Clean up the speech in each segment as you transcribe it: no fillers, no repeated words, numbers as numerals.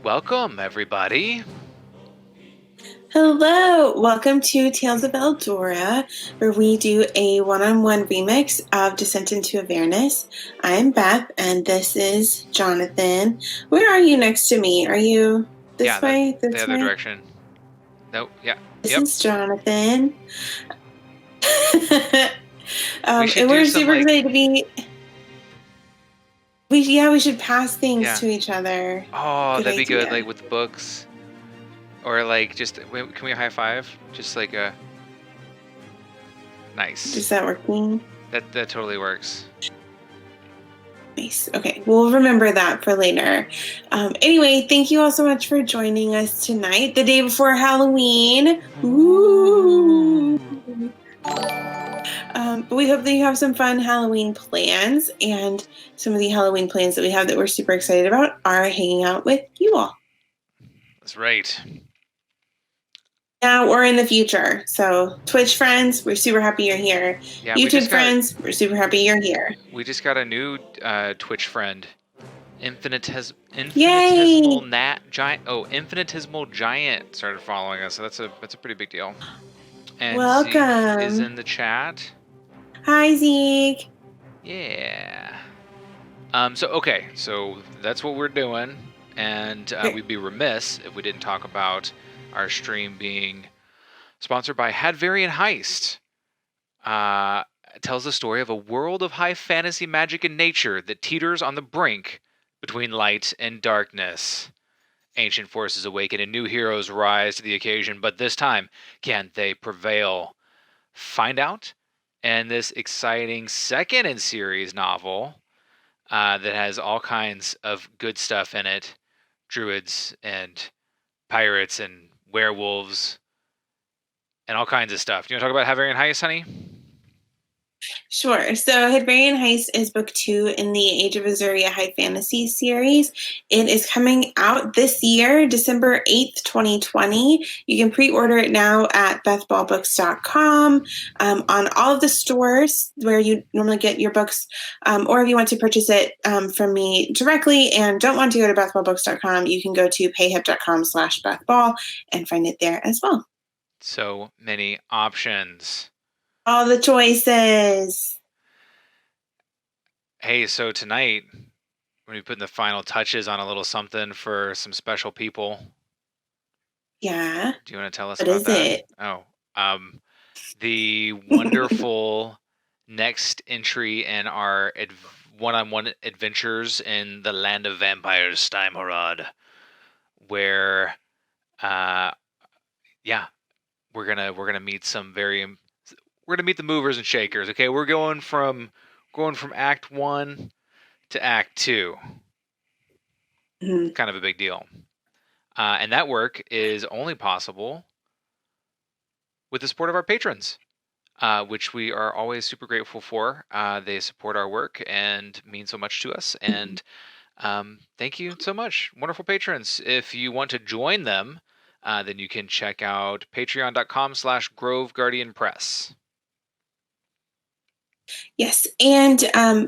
Welcome, everybody. Hello, welcome to Tales of Eldura, where we do a one-on-one remix of Descent into Avernus. I'm Beth, and this is Jonathan. Where are you next to me? Are you Yeah, this the way? the This other way? direction. Nope. Yeah. This Yep. is Jonathan. We should And do we're some super like excited to be. We should pass things yeah. to each other. Oh, Good that'd be good. idea. Like with books, or like just can we high five? Just like a nice. Is that working? That totally works. Nice. Okay, we'll remember that for later. Anyway, thank you all so much for joining us tonight, the day before Halloween. Ooh. But we hope that you have some fun Halloween plans, and some of the Halloween plans that we have that we're super excited about are hanging out with you all That's right. now or in the future. So, Twitch friends, we're super happy you're here. Yeah, YouTube friends, we're super happy you're here. we just got a new Twitch friend, infinitesimal Yay! giant. Oh, infinitesimal giant started following us. So that's a pretty big deal. And Zeke is Welcome. in the chat. Hi, Zeke. Yeah. So that's what we're doing, and we'd be remiss if we didn't talk about our stream being sponsored by Hadvarian Heist. It tells the story of a world of high fantasy magic and nature that teeters on the brink between light and darkness. Ancient forces awaken and new heroes rise to the occasion, but this time, can they prevail? Find out in this exciting second in series novel that has all kinds of good stuff in it, druids and pirates and werewolves and all kinds of stuff. Do you want to talk about Havarian Heist, honey? Sure. So, Hadvarian Heist is book 2 in the Age of Azuria High Fantasy series. It is coming out this year, December 8th, 2020. You can pre order it now at bethballbooks.com, on all of the stores where you normally get your books, or if you want to purchase it from me directly and don't want to go to bethballbooks.com, you can go to payhip.com/bethball and find it there as well. So many options. All the choices. Hey, so tonight we're going to be putting the final touches on a little something for some special people. Yeah. Do you want to tell us What about is that? it? Oh, the wonderful next entry in our one-on-one adventures in the land of vampires, Steimharad, where, yeah, we're gonna meet we're gonna meet the movers and shakers. Okay, we're going from Act 1 to Act 2. Mhm. Kind of a big deal, and that work is only possible with the support of our patrons. Which we are always super grateful for. They support our work and mean so much to us. And thank you so much, wonderful patrons. If you want to join them, then you can check out patreon.com/Grove Guardian Press. Yes, and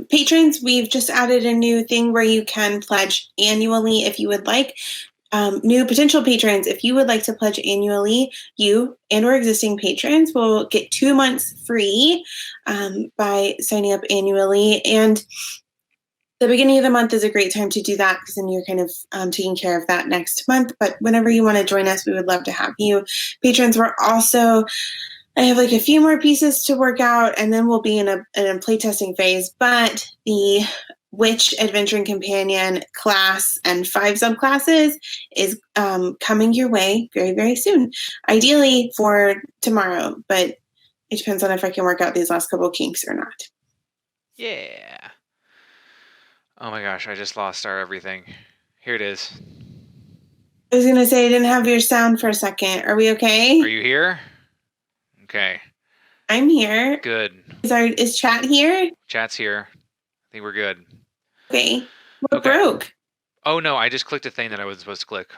patrons, we've just added a new thing where you can pledge annually if you would like. New potential patrons, if you would like to pledge annually, you and or existing patrons will get 2 months free by signing up annually. And the beginning of the month is a great time to do that because then you're kind of taking care of that next month. But whenever you want to join us, we would love to have you. Patrons, we're also I have like a few more pieces to work out, and then we'll be in a playtesting phase. But the Witch Adventuring Companion class and 5 subclasses is coming your way very, very soon. Ideally for tomorrow, but it depends on if I can work out these last couple of kinks or not. Yeah. Oh my gosh, I just lost our everything. Here it is. I was going to say I didn't have your sound for a second. Are we okay? Are you here? Okay. I'm here. Good. Is chat here? Chat's here. I think we're good. Okay. What Okay. broke? Oh no, I just clicked a thing that I was supposed to click.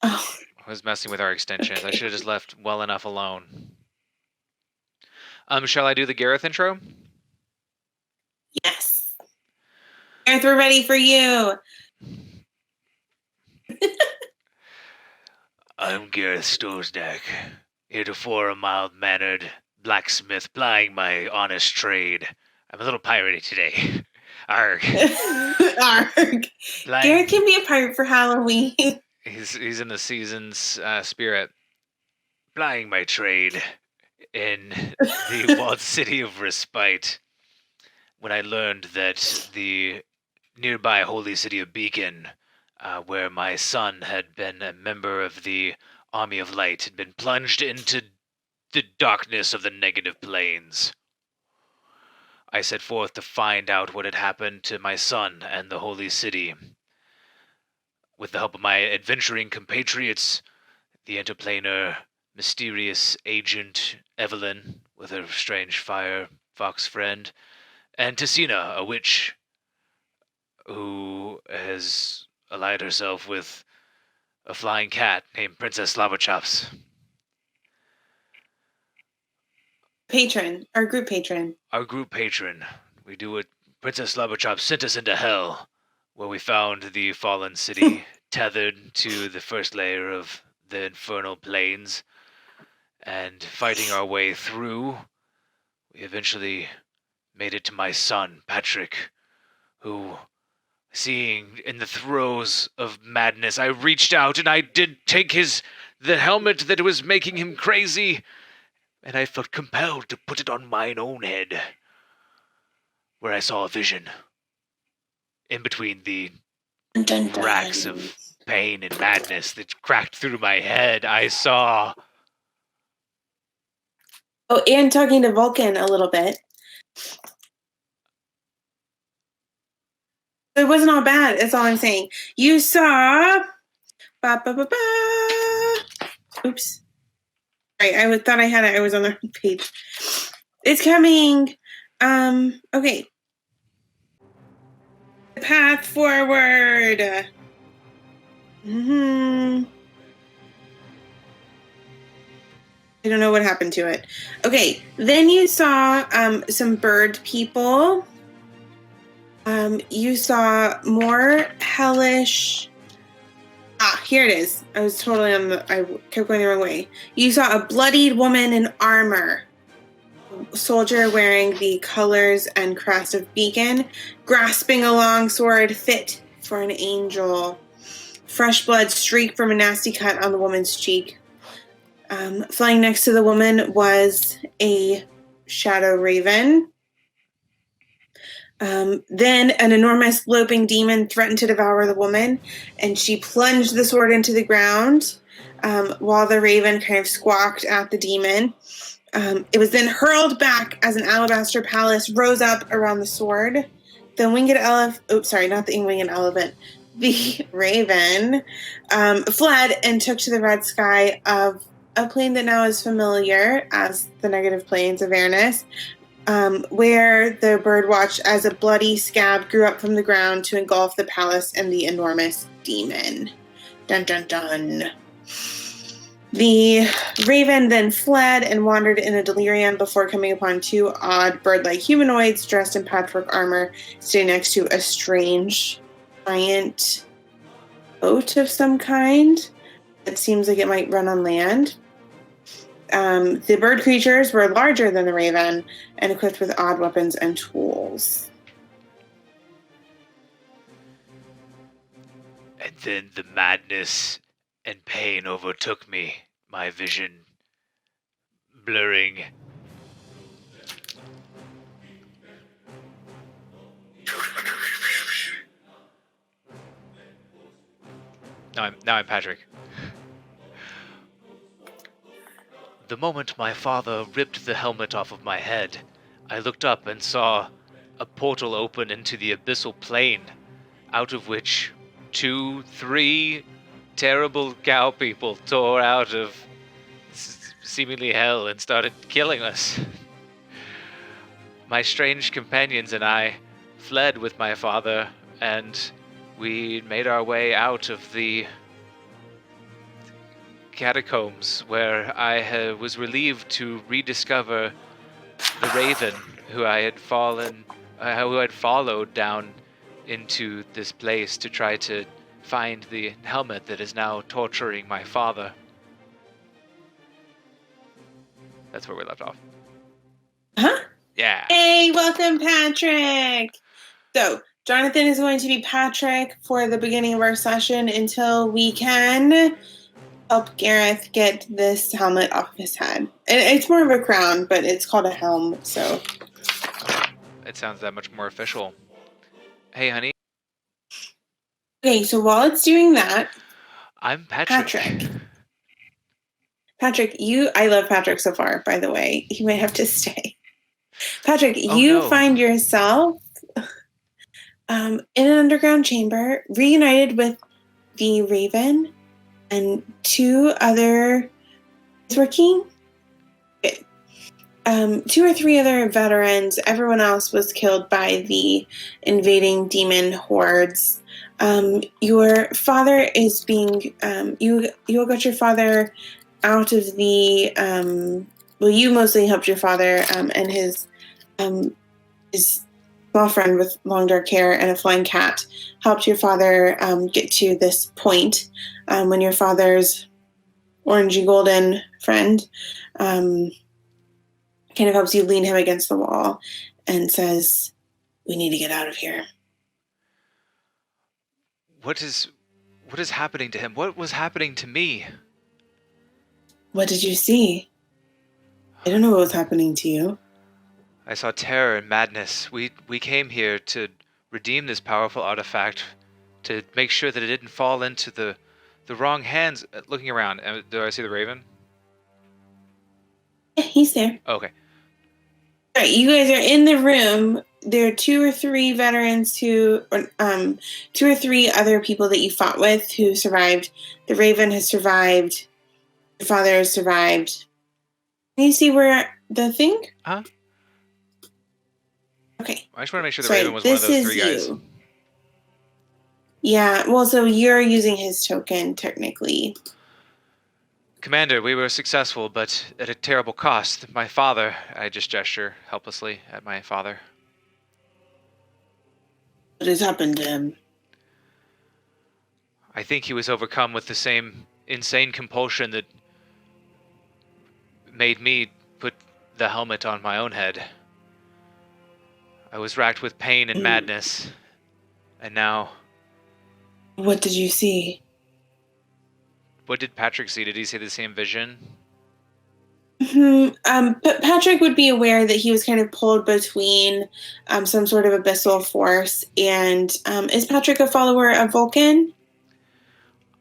Oh. I was messing with our extensions. Okay. I should have just left well enough alone. Shall I do the Gareth intro? Yes. Gareth, we're ready for you. I'm Gareth Stosnack, heretofore a mild-mannered blacksmith plying my honest trade. I'm a little piratey today. Arg. Arg. Gareth can be a pirate for Halloween. He's in the season's spirit. Plying my trade in the walled city of Respite. When I learned that the nearby holy city of Beacon, where my son had been a member of the Army of Light, had been plunged into the darkness of the negative planes. I set forth to find out what had happened to my son and the holy city. With the help of my adventuring compatriots, the interplanar mysterious agent Evelyn, with her strange fire fox friend, and Tessina, a witch who has allied herself with a flying cat named Princess Slobberchops. Patron, our group patron. Our group patron. We do what Princess Slobberchops sent us into hell, where we found the fallen city tethered to the first layer of the infernal plains, and fighting our way through, we eventually made it to my son, Patrick, who, seeing in the throes of madness, I reached out and I did take the helmet that was making him crazy, and I felt compelled to put it on mine own head, where I saw a vision. In between the racks of pain and madness that cracked through my head, I saw... Oh, and talking to Vulcan a little bit. It wasn't all bad, that's all I'm saying. You saw... Oops. Right, I thought I had it. I was on the wrong page. It's coming. Okay. The path forward. I don't know what happened to it. Okay, then you saw some bird people. You saw more hellish... here it is. I was totally I kept going the wrong way. You saw a bloodied woman in armor. A soldier wearing the colors and crest of Beacon, grasping a long sword fit for an angel. Fresh blood streaked from a nasty cut on the woman's cheek. Flying next to the woman was a shadow raven. Then an enormous loping demon threatened to devour the woman, and she plunged the sword into the ground while the raven kind of squawked at the demon. It was then hurled back as an alabaster palace rose up around the sword. The winged elephant, not the winged elephant, the raven fled and took to the red sky of a plane that now is familiar as the negative plains of Avernus, where the bird watched as a bloody scab grew up from the ground to engulf the palace and the enormous demon. Dun dun dun. The raven then fled and wandered in a delirium before coming upon two odd bird-like humanoids dressed in patchwork armor, sitting next to a strange giant boat of some kind that seems like it might run on land. The bird creatures were larger than the raven and equipped with odd weapons and tools. And then the madness and pain overtook me, my vision blurring. Now I'm Patrick. The moment my father ripped the helmet off of my head, I looked up and saw a portal open into the abyssal plane, out of which 2-3 terrible cow people tore out of seemingly hell and started killing us. My strange companions and I fled with my father, and we made our way out of the catacombs, where I was relieved to rediscover the raven who I had followed down into this place to try to find the helmet that is now torturing my father. That's where we left off. Huh? Yeah. Hey, welcome, Patrick. So, Jonathan is going to be Patrick for the beginning of our session until we can help Gareth get this helmet off his head. It's more of a crown, but it's called a helm, so. It sounds that much more official. Hey, honey. Okay, so while it's doing that, I'm Patrick. Patrick, I love Patrick so far, by the way. He might have to stay. Patrick, you find yourself in an underground chamber, reunited with the Raven and two other working. Two or three other veterans. Everyone else was killed by the invading demon hordes. Your father is being you got your father out of the you mostly helped your father and his small friend with long dark hair and a flying cat helped your father get to this point when your father's orangey golden friend kind of helps you lean him against the wall and says, "We need to get out of here." What is happening to him? What was happening to me? What did you see? I don't know what was happening to you. I saw terror and madness. We came here to redeem this powerful artifact, to make sure that it didn't fall into the wrong hands. Looking around, do I see the Raven? Yeah, he's there. Okay. All right, you guys are in the room. There are two or three veterans two or three other people that you fought with who survived. The Raven has survived. Your father has survived. Can you see where the thing? Huh? Okay. I just want to make sure the Raven was one of those three guys. Yeah, well, so you're using his token, technically. Commander, we were successful, but at a terrible cost. My father, I just gesture helplessly at my father. What has happened to him? I think he was overcome with the same insane compulsion that made me put the helmet on my own head. I was racked with pain and madness, and now... What did you see? What did Patrick see? Did he see the same vision? But Patrick would be aware that he was kind of pulled between some sort of abyssal force. And is Patrick a follower of Vulcan?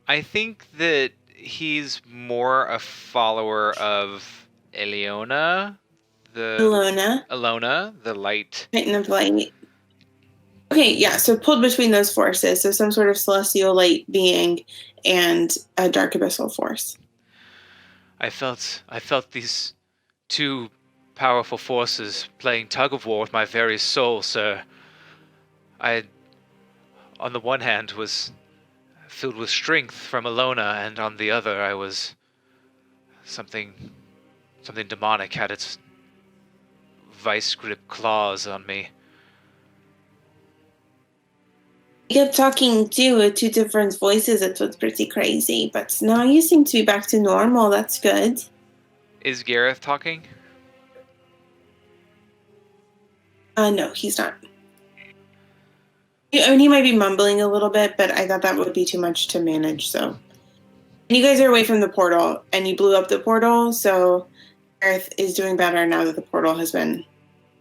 I think that he's more a follower of Elona, the light. Titan of light. Okay, yeah, so pulled between those forces. So some sort of celestial light being and a dark abyssal force. I felt these two powerful forces playing tug of war with my very soul, sir. I, on the one hand, was filled with strength from Elona, and on the other, I was something demonic had its vice grip claws on me. You kept talking too with two different voices. It was pretty crazy, but now you seem to be back to normal. That's good. Is Gareth talking? No, he's not. I mean, he might be mumbling a little bit, but I thought that would be too much to manage, so. And you guys are away from the portal, and you blew up the portal, so Gareth is doing better now that the portal has been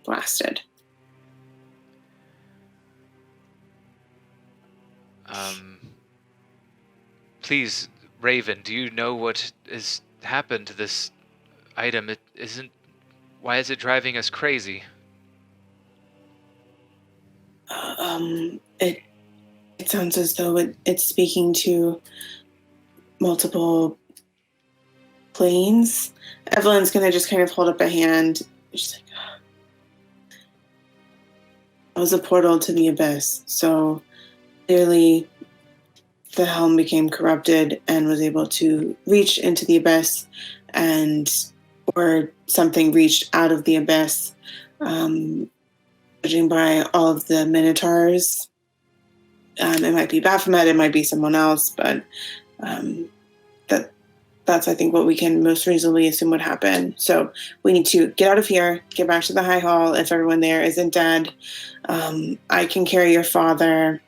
blasted. Please, Raven, do you know what has happened to this item? Why is it driving us crazy? It sounds as though it's speaking to multiple planes. Evelyn's gonna just kind of hold up a hand. She's like, "That was a portal to the abyss." So clearly, the helm became corrupted and was able to reach into the abyss, or something reached out of the abyss. Judging by all of the minotaurs It might be Baphomet, it might be someone else, but that's, I think, what we can most reasonably assume would happen. So we need to get out of here, get back to the High Hall if everyone there isn't dead. I can carry your father.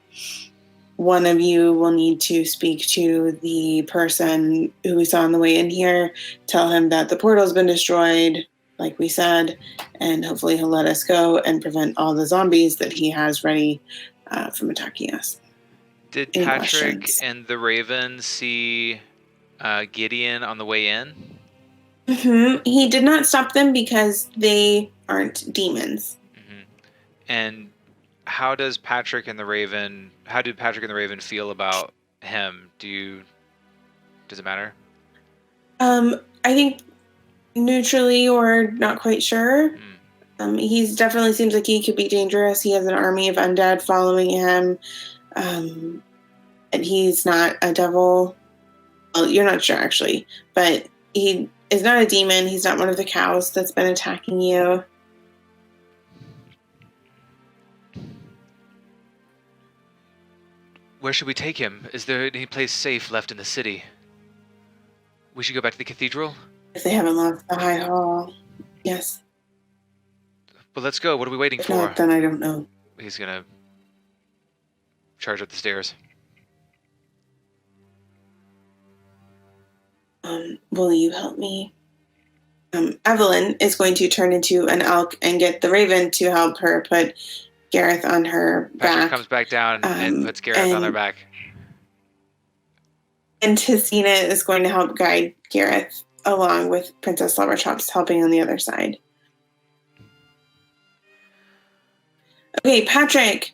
One of you will need to speak to the person who we saw on the way in here, tell him that the portal's been destroyed, like we said, and hopefully he'll let us go and prevent all the zombies that he has ready from attacking us. Did Any Patrick questions? and the Raven see Gideon on the way in? Mm-hmm. He did not stop them because they aren't demons. Mm-hmm. And how did Patrick and the Raven feel about him? Does it matter? I think neutrally or not quite sure. He definitely seems like he could be dangerous. He has an army of undead following him. And he's not a devil. Well, you're not sure, actually. But he is not a demon. He's not one of the cows that's been attacking you. Where should we take him? Is there any place safe left in the city? We should go back to the cathedral? If they haven't lost the High Hall. Yes. But let's go. What are we waiting If for? not, then I don't know. He's gonna charge up the stairs. Will you help me? Evelyn is going to turn into an elk and get the Raven to help her put Gareth on her back. Patrick comes back down and puts Gareth on their back. And Tessina is going to help guide Gareth along with Princess Silverchops helping on the other side. Okay, Patrick,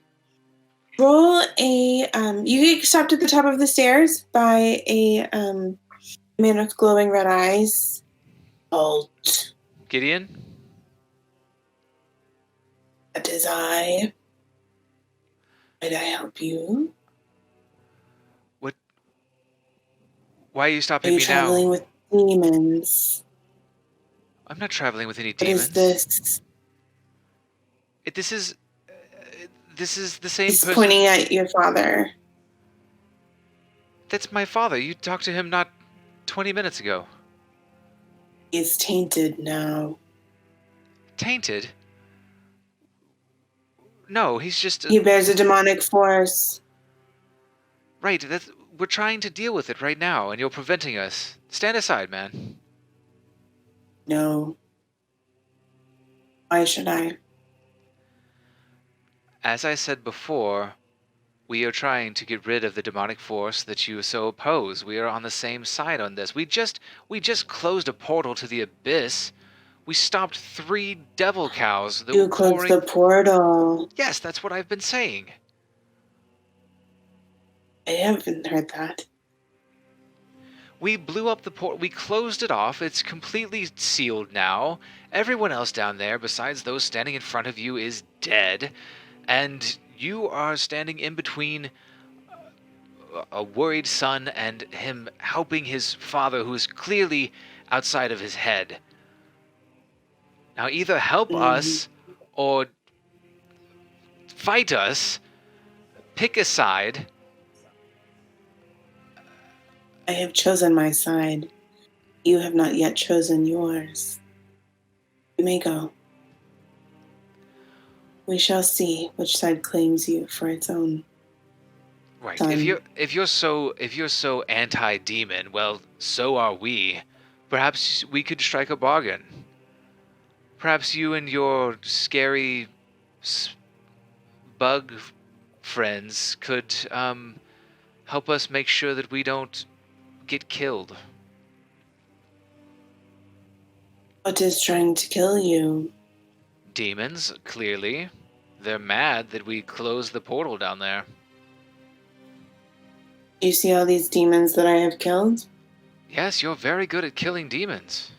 roll a... you get stopped at the top of the stairs by a man with glowing red eyes. Bolt. Gideon? That is I. Might I help you? What? Why are you stopping me now? Are you traveling with demons? I'm not traveling with any what demons. What is this? This is the same He's person. Pointing at your father. That's my father. You talked to him not 20 minutes ago. He's tainted now. Tainted? No, he's just... He bears a demonic force. Right, we're trying to deal with it right now, and you're preventing us. Stand aside, man. No. Why should I? As I said before, we are trying to get rid of the demonic force that you so oppose. We are on the same side on this. We just closed a portal to the abyss. We stopped 3 devil cows that You closed the portal. Yes, that's what I've been saying. I haven't heard that. We blew up the portal. We closed it off. It's completely sealed now. Everyone else down there, besides those standing in front of you, is dead. And you are standing in between a worried son and him helping his father, who is clearly outside of his head. Now, either help us or fight us. Pick a side. I have chosen my side. You have not yet chosen yours. You may go. We shall see which side claims you for its own. Right. Son. If you're so anti-demon, well, so are we. Perhaps we could strike a bargain. Perhaps you and your scary bug friends could help us make sure that we don't get killed. What is trying to kill you? Demons, clearly. They're mad that we closed the portal down there. Do you see all these demons that I have killed? Yes, you're very good at killing demons.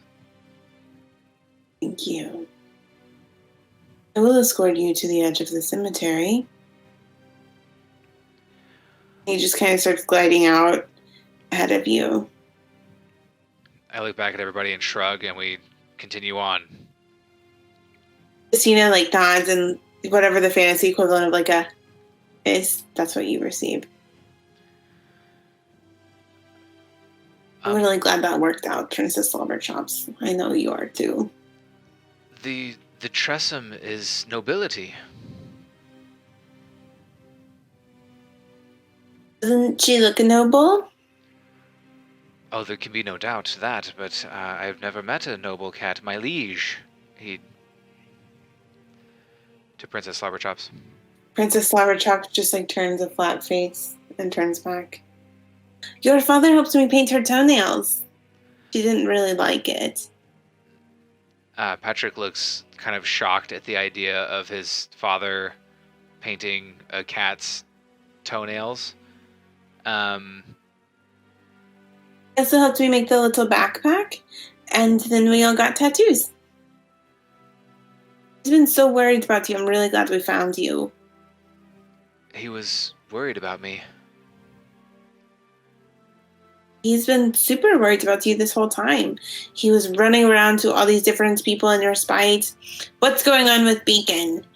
Thank you. I will escort you to the edge of the cemetery. He just kind of starts gliding out ahead of you. I look back at everybody and shrug, and we continue on. Christina nods and whatever the fantasy equivalent of like a that's what you receive. I'm really glad that worked out, Princess Silverchops. I know you are too. The Tressum is nobility. Doesn't she look noble? Oh, there can be no doubt to that, but I've never met a noble cat. My liege, he... To Princess Slobberchops. Princess Silverchops just turns a flat face and turns back. Your father helps me paint her toenails. She didn't really like it. Patrick looks kind of shocked at the idea of his father painting a cat's toenails. Also helped me make the little backpack, and then we all got tattoos. He's been so worried about you. I'm really glad we found you. He was worried about me. He's been super worried about you this whole time. He was running around to all these different people in your spite. What's going on with Beacon?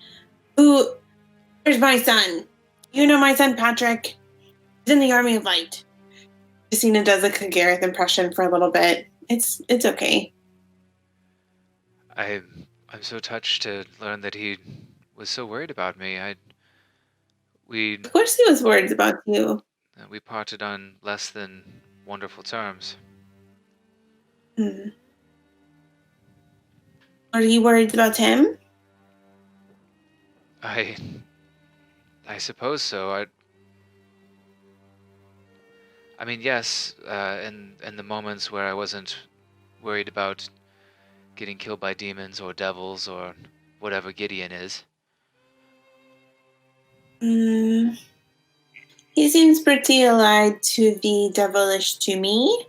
Where's my son? You know my son, Patrick? He's in the Army of Light. Justina does a Gareth impression for a little bit. It's okay. I'm so touched to learn that he was so worried about me. Of course he was worried about you. We parted on less than wonderful terms. Are you worried about him? I suppose so. I mean, yes, in the moments where I wasn't worried about getting killed by demons or devils or whatever Gideon is. He seems pretty allied to the devilish to me,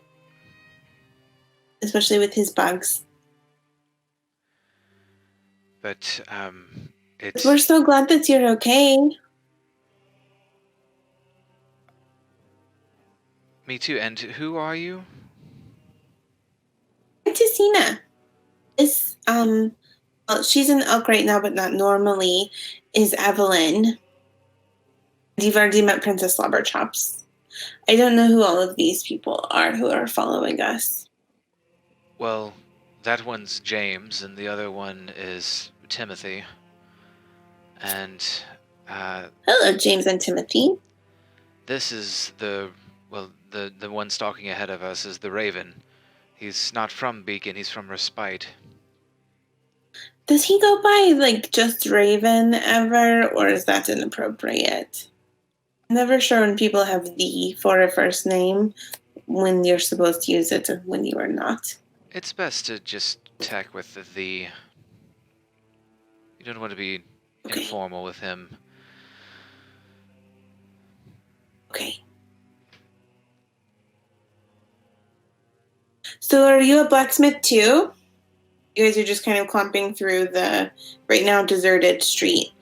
especially with his bugs. But we're so glad that you're okay. Me too. And who are you? I'm Justina. Well, she's an elk right now, but not normally, is Evelyn. You've already met Princess Slobberchops. I don't know who all of these people are who are following us. Well, that one's James, and the other one is Timothy. And hello, James and Timothy. This is the one stalking ahead of us is the Raven. He's not from Beacon, he's from Respite. Does he go by, just Raven ever, or is that inappropriate? I'm never sure when people have the for a first name, when you're supposed to use it or when you are not. It's best to just tack with the... You don't want to be informal with him. Okay. So are you a blacksmith too? You guys are just kind of clumping through the right now deserted street.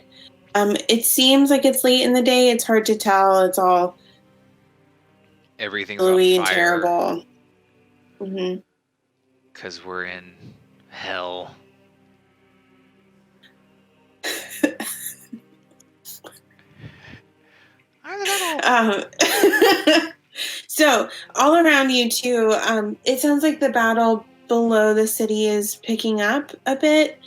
It seems like it's late in the day. It's hard to tell. It's all everything's on fire and terrible. Because we're in hell. So all around you too, it sounds like the battle below the city is picking up a bit.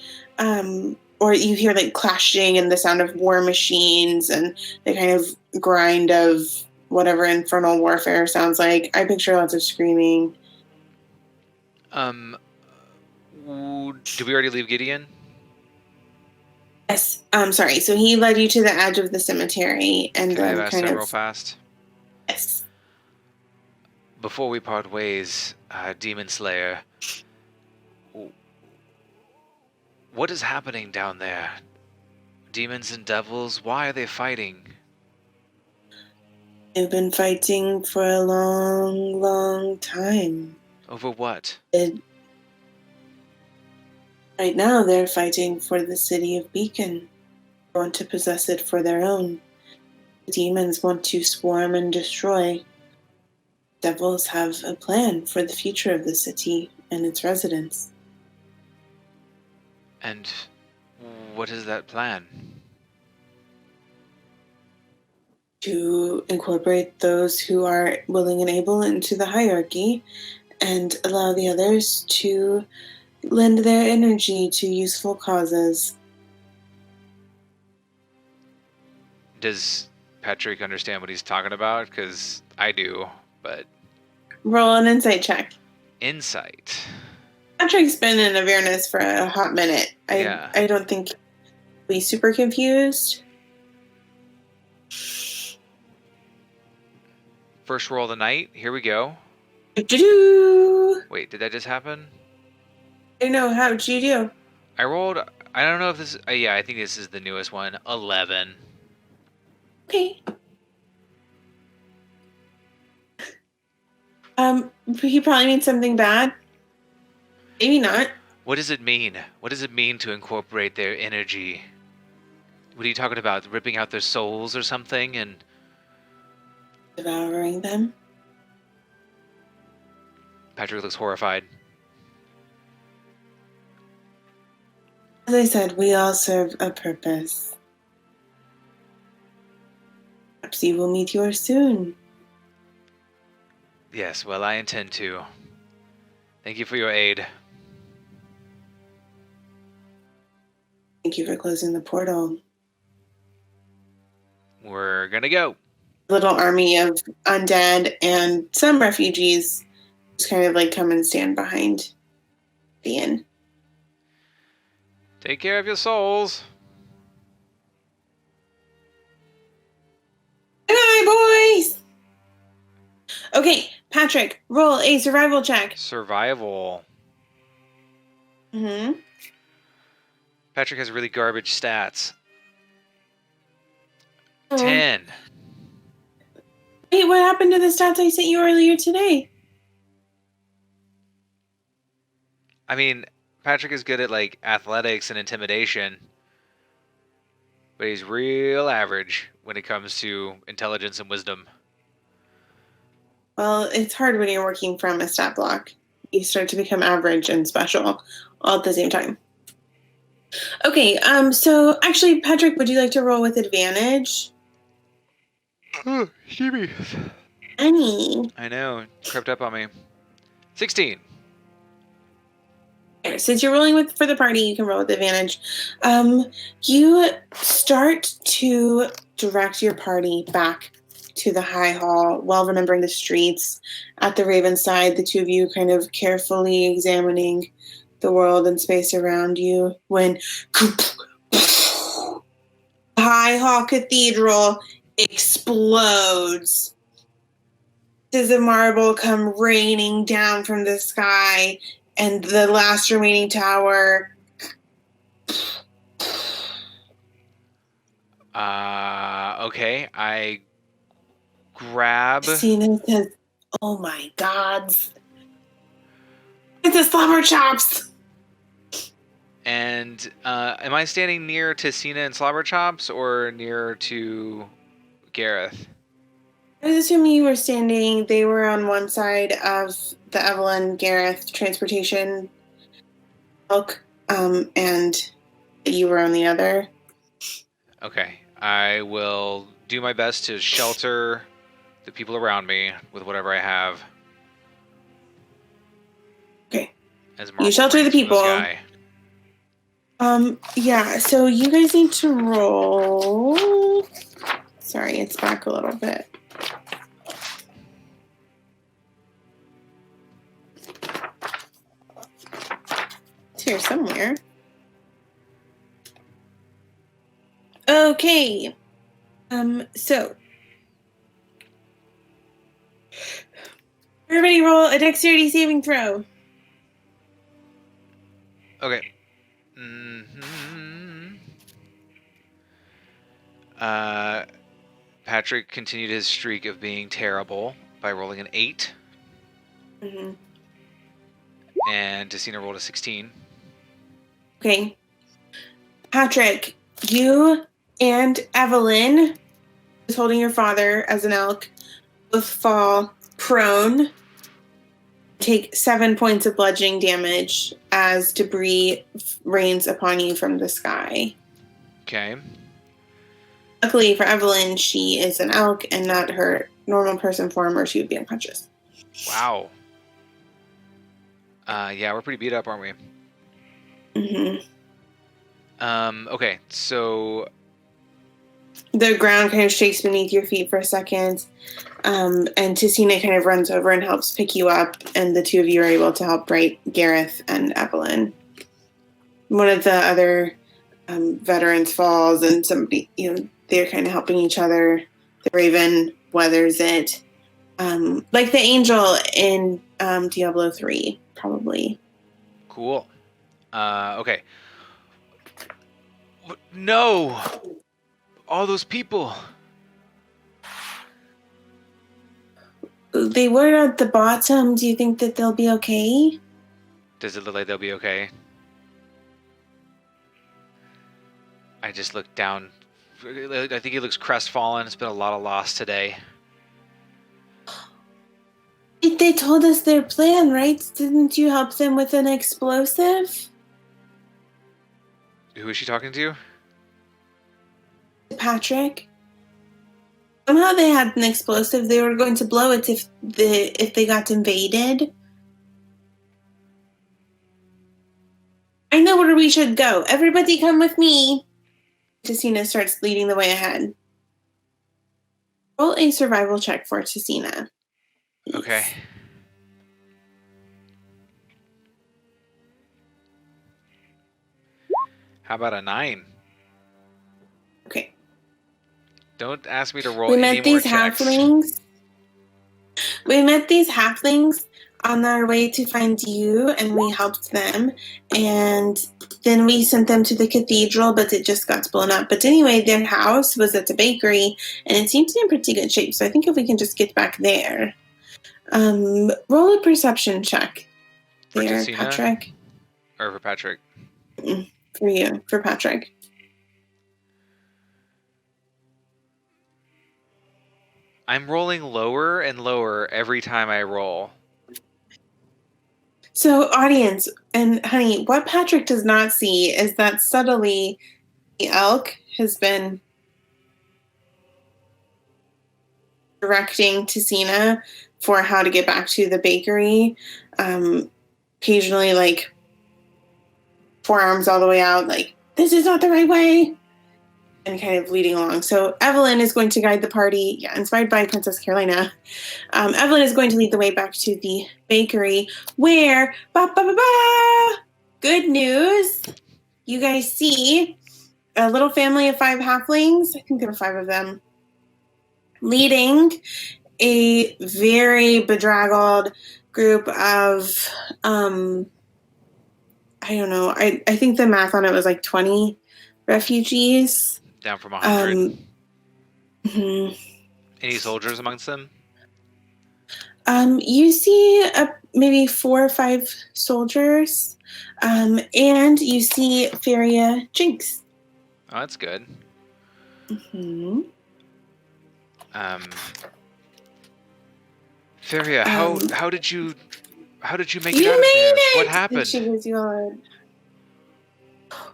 Or you hear clashing and the sound of war machines and the kind of grind of whatever infernal warfare sounds like. I picture lots of screaming. Did we already leave Gideon? Yes. Sorry. So he led you to the edge of the cemetery and Can I then ask him real fast? Yes. Before we part ways, Demon Slayer, what is happening down there? Demons and devils, why are they fighting? They've been fighting for a long, long time. Over what? Right now, they're fighting for the city of Beacon. They want to possess it for their own. The demons want to swarm and destroy. Devils have a plan for the future of the city and its residents. And what is that plan? to incorporate those who are willing and able into the hierarchy and allow the others to lend their energy to useful causes. Does Patrick understand what he's talking about? Because I do, but... Roll an insight check. Insight. Patrick's been in Avernus for a hot minute. I don't think he'll be super confused. First roll of the night. Here we go. Do-do-do. Wait, did that just happen? I don't know. How did you do? I rolled... I don't know if this... yeah, I think this is the newest one. 11. Okay. He probably means something bad. Maybe not. What does it mean? What does it mean to incorporate their energy? What are you talking about? Ripping out their souls or something and... Devouring them? Patrick looks horrified. As I said, we all serve a purpose. Perhaps you will meet yours soon. Yes, well, I intend to. Thank you for your aid. Thank you for closing the portal. We're gonna go. Little army of undead and some refugees just kind of like come and stand behind the inn. Take care of your souls. Hi, boys! Okay, Patrick, roll a survival check. Survival. Mm-hmm. Patrick has really garbage stats. Oh. 10. Wait, what happened to the stats I sent you earlier today? I mean, Patrick is good at, like, athletics and intimidation. But he's real average when it comes to intelligence and wisdom. Well, it's hard when you're working from a stat block. You start to become average and special all at the same time. Okay, so actually, Patrick, would you like to roll with advantage? Oh, Stevie. Annie. I know, it crept up on me. 16. Since you're rolling for the party, you can roll with advantage. You start to direct your party back to the High Hall, while remembering the streets. At the Raven side, the two of you kind of carefully examining the world and space around you, when the High Hall Cathedral explodes. Pieces of marble come raining down from the sky, and the last remaining tower. Okay, I grab... Cena says, "Oh my gods. It's a slumber chops!" And am I standing near to Cena and Slobberchops or near to Gareth? I was assuming you were standing, they were on one side of the Evelyn Gareth transportation bulk, and you were on the other. Okay, I will do my best to shelter the people around me with whatever I have. Okay. As You shelter the people. Yeah, so you guys need to roll. Sorry, it's back a little bit. It's here somewhere. Okay. So everybody roll a dexterity saving throw. Okay. Patrick continued his streak of being terrible by rolling an 8. Mm-hmm. And Tessina rolled a 16. Okay. Patrick, you and Evelyn, who's holding your father as an elk, both fall prone. Take 7 points of bludgeoning damage as debris rains upon you from the sky. Okay. Luckily for Evelyn, she is an elk and not her normal person form, or she would be unconscious. Wow. Yeah, we're pretty beat up, aren't we? Mm-hmm. Okay, so The ground kind of shakes beneath your feet for a second, and Tessina kind of runs over and helps pick you up, and the two of you are able to help right Gareth and Evelyn. One of the other veterans falls, and somebody, they're kind of helping each other. The Raven weathers it, like the angel in Diablo 3, probably. cool. Okay. No! All those people! They were at the bottom. Do you think that they'll be okay? Does it look like they'll be okay? I just looked down. I think he looks crestfallen. It's been a lot of loss today. They told us their plan, right? Didn't you help them with an explosive? Who is she talking to? Patrick? Somehow they had an explosive. They were going to blow it if they got invaded. I know where we should go. Everybody come with me. Tessina starts leading the way ahead. Roll a survival check for Tessina. Okay. How about a 9? Okay. Don't ask me to roll We any met more these checks. halflings. We met these halflings on our way to find you, and we helped them. And then we sent them to the cathedral, but it just got blown up. But anyway, their house was at the bakery, and it seemed to be in pretty good shape. So I think if we can just get back there. Roll a perception check. For There, Tessina? Patrick. Or for Patrick? For you, for Patrick. I'm rolling lower and lower every time I roll. So, audience and honey, what Patrick does not see is that subtly the elk has been directing Tessina for how to get back to the bakery. Occasionally, like, forearms all the way out, like, this is not the right way, and kind of leading along. So Evelyn is going to guide the party, inspired by Princess Carolina. Evelyn is going to lead the way back to the bakery, where, good news, you guys see a little family of 5 halflings, I think there were 5 of them, leading a very bedraggled group of, I don't know, I think the math on it was like 20 refugees. Down from 100. Mm-hmm. Any soldiers amongst them? You see maybe 4 or 5 soldiers, and you see Feria Jinx. Oh, that's good. Mm-hmm. Feria, how did you make you it out of made there? it! What happened? She was yours.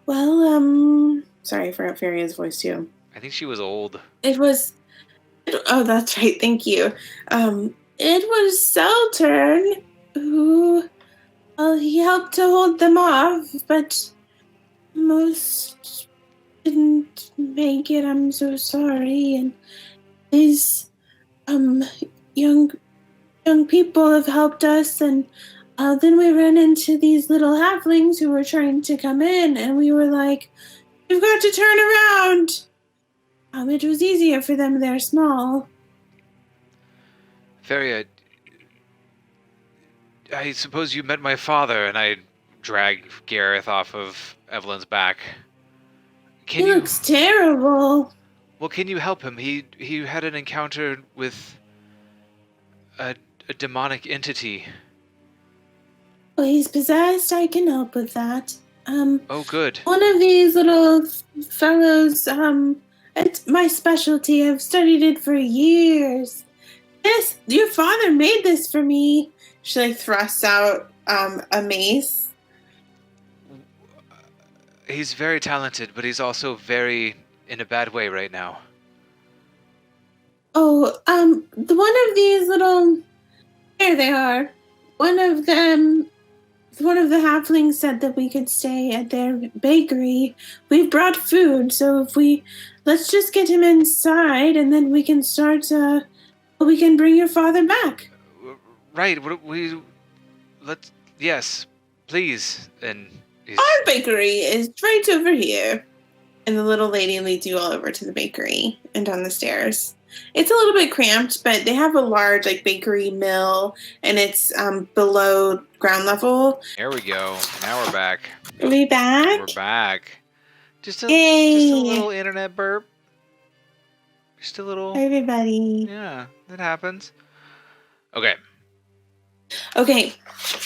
Well, sorry, I forgot Feria's voice too. I think she was old. Oh, that's right, thank you. It was Seltern who, he helped to hold them off, but most didn't make it. I'm so sorry. And these, young people have helped us, and then we ran into these little halflings who were trying to come in, and we were like, "You've got to turn around." It was easier for them. They're small. Feria, I suppose you met my father, and I drag Gareth off of Evelyn's back. He looks terrible. Well, can you help him? He had an encounter with a demonic entity. Well, he's possessed. I can help with that. Oh, good. One of these little fellows, it's my specialty. I've studied it for years. Yes, your father made this for me. She, like, thrusts out a mace. He's very talented, but he's also very in a bad way right now. Oh, one of these little... There they are. One of the halflings said that we could stay at their bakery. We've brought food, so let's just get him inside, and then we can start, we can bring your father back. Right, yes, please. And our bakery is right over here. And the little lady leads you all over to the bakery and down the stairs. It's a little bit cramped, but they have a large bakery mill, and it's below ground level. There we go. Now we're back. Are we back? We're back. Just a little internet burp. Just a little. Hi, everybody. Yeah, that happens. Okay. Okay,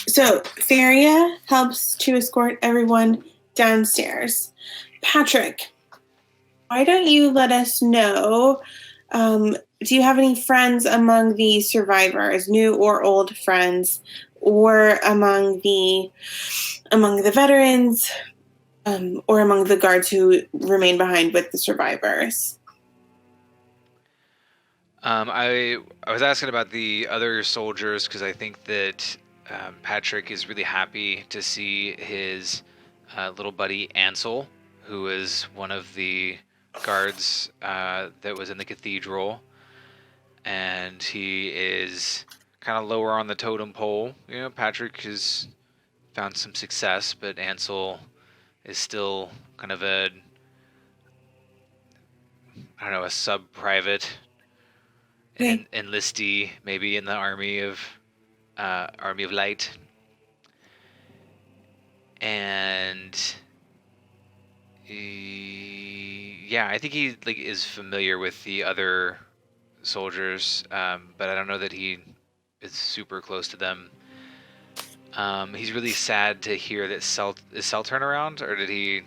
so Feria helps to escort everyone downstairs. Patrick, why don't you let us know, do you have any friends among the survivors, new or old friends, or among the veterans, or among the guards who remain behind with the survivors? I was asking about the other soldiers because I think that Patrick is really happy to see his little buddy Ansel, who is one of the guards that was in the cathedral, and he is kind of lower on the totem pole. You know, Patrick has found some success, but Ansel is still kind of a sub-private. Okay. Enlistee, maybe in the Army of Light, and I think he is familiar with the other soldiers, but I don't know that he is super close to them. He's really sad to hear that is Seltern around, or did he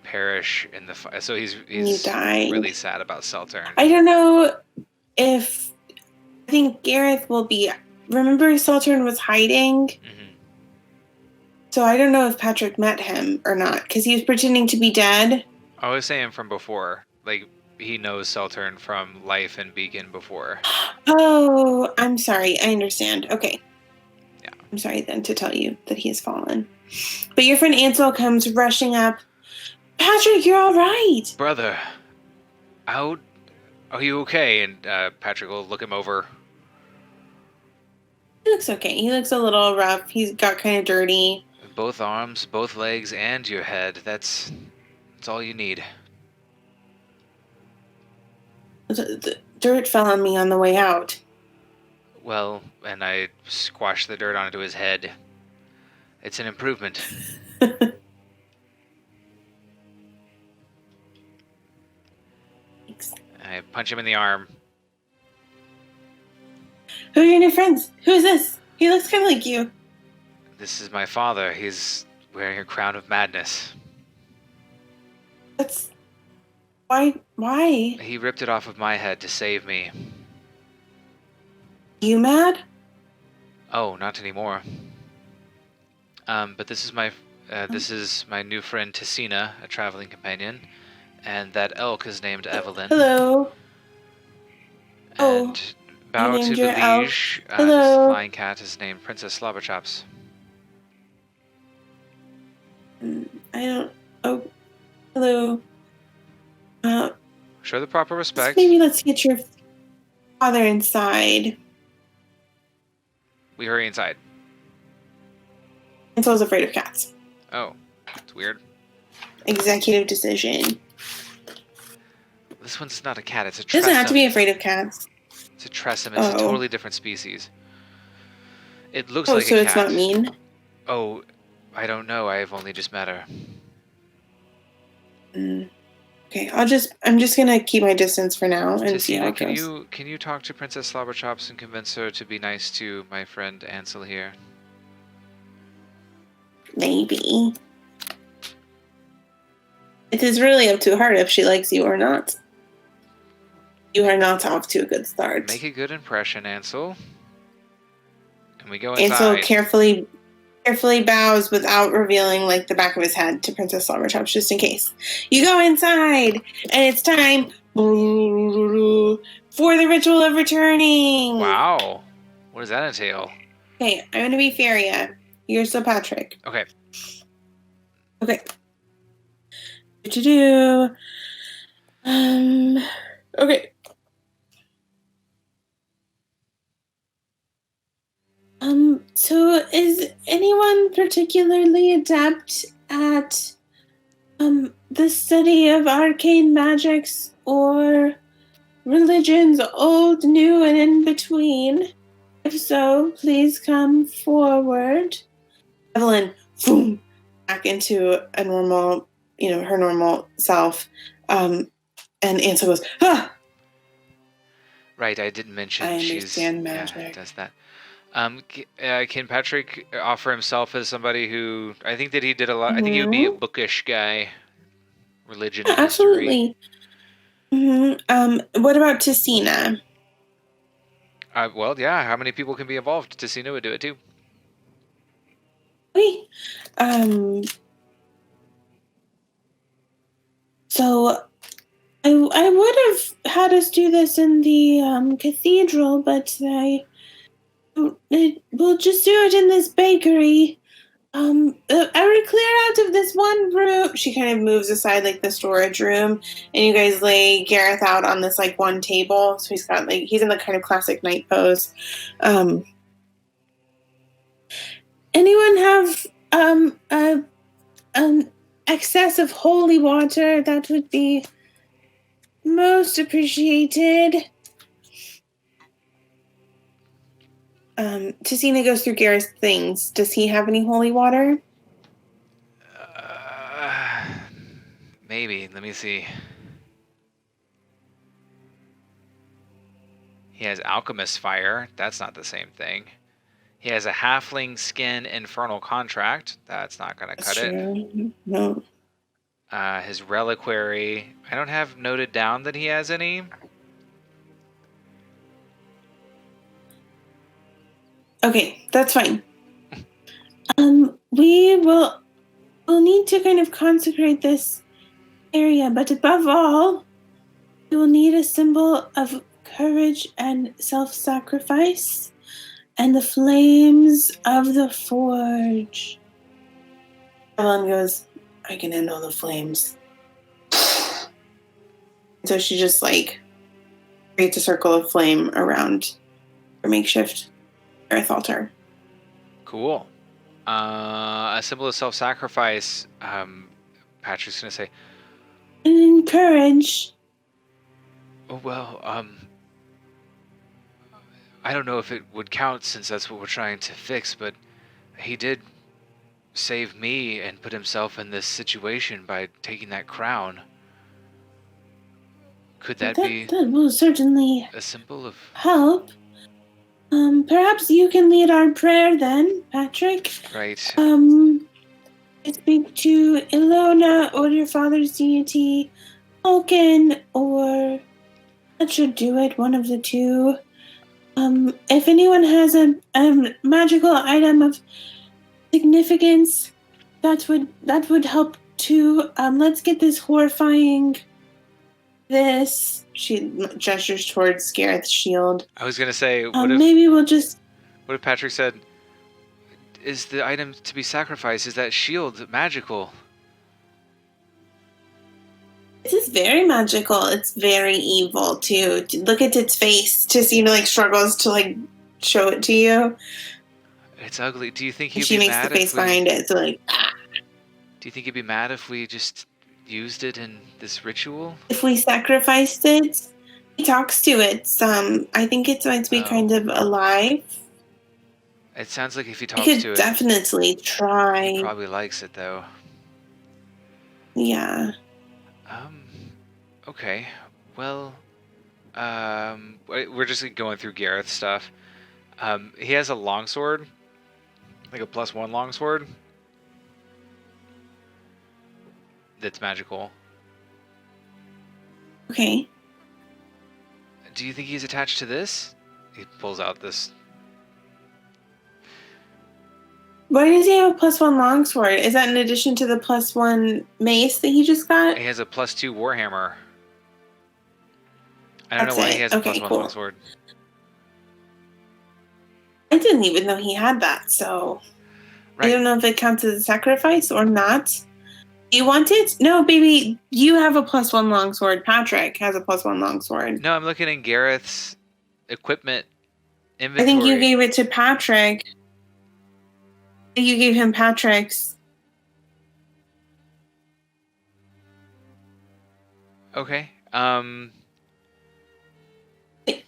perish in the fire? So he's really sad about Seltern. I don't know if... I think Gareth will be... Remember Seltern was hiding? Mm-hmm. So I don't know if Patrick met him or not, because he was pretending to be dead. I was saying from before. He knows Seltern from Life and Beacon before. Oh, I'm sorry. I understand. Okay. Yeah. I'm sorry then to tell you that he has fallen. But your friend Ansel comes rushing up. Patrick, you're all right. Brother, are you okay? And Patrick will look him over. He looks okay. He looks a little rough. He's got kind of dirty. Both arms, both legs, and your head. That's all you need. The dirt fell on me on the way out. Well, and I squashed the dirt onto his head. It's an improvement. Thanks. I punch him in the arm. Who are your new friends? Who is this? He looks kind of like you. This is my father. He's wearing a crown of madness. That's... Why? He ripped it off of my head to save me. You mad? Oh, not anymore. But this is my new friend Tessina, a traveling companion, and that elk is named Evelyn. Hello. And bow to the liege. This flying cat is named Princess Slobberchops. I don't... Oh, hello. Show the proper respect. Maybe let's get your father inside. We hurry inside. Ansel's afraid of cats. Oh, that's weird. Executive decision. This one's not a cat, it's a tressum. Doesn't have to be afraid of cats. It's a tressum, it's a totally different species. It looks like a cat. Oh, so it's not mean? Oh, I don't know, I've only just met her. Okay, I'm just gonna keep my distance for now and see how it can goes. Can you talk to Princess Slobberchops and convince her to be nice to my friend Ansel here? Maybe. It is really up to her if she likes you or not. You are not off to a good start. Make a good impression, Ansel. And we go inside. Ansel carefully bows without revealing the back of his head to Princess Slobberchops, just in case. You go inside, and it's time For the ritual of returning. Wow. What does that entail? Okay, I'm going to be Feria. You're still Patrick. Okay. Okay. Do. Okay. So is anyone particularly adept at the study of arcane magics or religions, old, new, and in between? If so, please come forward. Evelyn, boom, back into a normal, her normal self. And Ansel goes, ah! Right, I didn't mention I she's understand magic. Yeah, does that. Can Patrick offer himself as somebody who I think that he did a lot? I think he would be a bookish guy, religion and history. Absolutely. What about Tessina? Well, yeah. How many people can be involved? Tessina would do it too. Wait. So I would have had us do this in the cathedral, but we'll just do it in this bakery. I would clear out of this one room. She kind of moves aside like the storage room, and you guys lay Gareth out on this like one table. So he's in the kind of classic knight pose. Anyone have excess of holy water? That would be most appreciated. Tessina goes through Gareth's things. Does he have any holy water? Maybe. Let me see. He has alchemist fire. That's not the same thing. He has a halfling skin infernal contract. That's not going to cut it. No. His reliquary. I don't have noted down that he has any. Okay, that's fine. We'll need to kind of consecrate this area, but above all, we will need a symbol of courage and self-sacrifice and the flames of the forge. Ellen goes, I can handle the flames. So she just creates a circle of flame around her makeshift earth altar. Cool. A symbol of self-sacrifice. Patrick's gonna say. And courage. Oh well. I don't know if it would count since that's what we're trying to fix, but he did save me and put himself in this situation by taking that crown. Could that be? That will certainly a symbol of help. Perhaps you can lead our prayer then, Patrick. Right. I speak to Ilona or your father's deity, Vulcan, or that should do it, one of the two. If anyone has a magical item of significance, that would help too. Let's get this horrifying. She gestures towards Gareth's shield. I was gonna say, maybe we'll just. What if Patrick said, "Is the item to be sacrificed? Is that shield magical?" This is very magical. It's very evil too. Look at its face. Tessina struggles to show it to you. It's ugly. Do you think he'd she be makes mad the face behind it? So Do you think he'd be mad if we just used it in this ritual? If we sacrificed it, he talks to it. I think it's meant to be kind of alive. It sounds like if he talks to it, could definitely try. He probably likes it though. Yeah. Okay. Well, we're just going through Gareth's stuff. He has a longsword, like a +1 longsword. That's magical. Okay. Do you think he's attached to this? He pulls out this. Why does he have a +1 longsword? Is that in addition to the +1 mace that he just got? He has a +2 warhammer. I don't know That's why he it. has a Okay, +1 cool. longsword. I didn't even know he had that, so I Right. don't know if it counts as a sacrifice or not. Do you want it? No, baby, you have a +1 longsword. Patrick has a +1 longsword. No, I'm looking in Gareth's equipment I think you inventory. gave it to Patrick. You gave him Patrick's. Okay.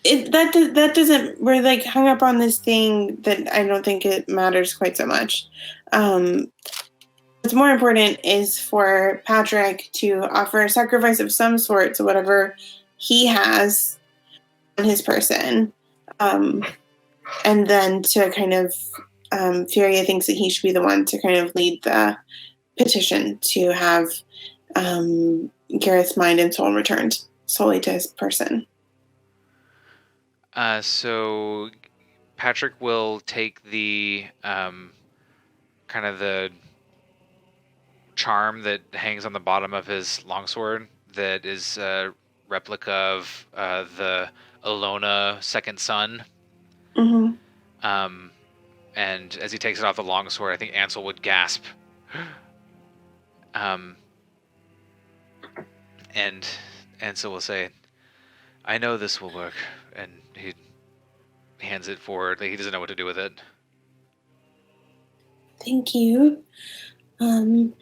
That doesn't. We're like hung up on this thing that I don't think it matters quite so much. What's more important is for Patrick to offer a sacrifice of some sort to whatever he has on his person, and then to kind of Furia thinks that he should be the one to kind of lead the petition to have Gareth's mind and soul returned solely to his person. So Patrick will take the kind of the charm that hangs on the bottom of his longsword that is a replica of the Alona second son. Mm-hmm. And as he takes it off the longsword, I think Ansel would gasp. And Ansel will say, "I know this will work," and he hands it forward. Like, he doesn't know what to do with it. Thank you. And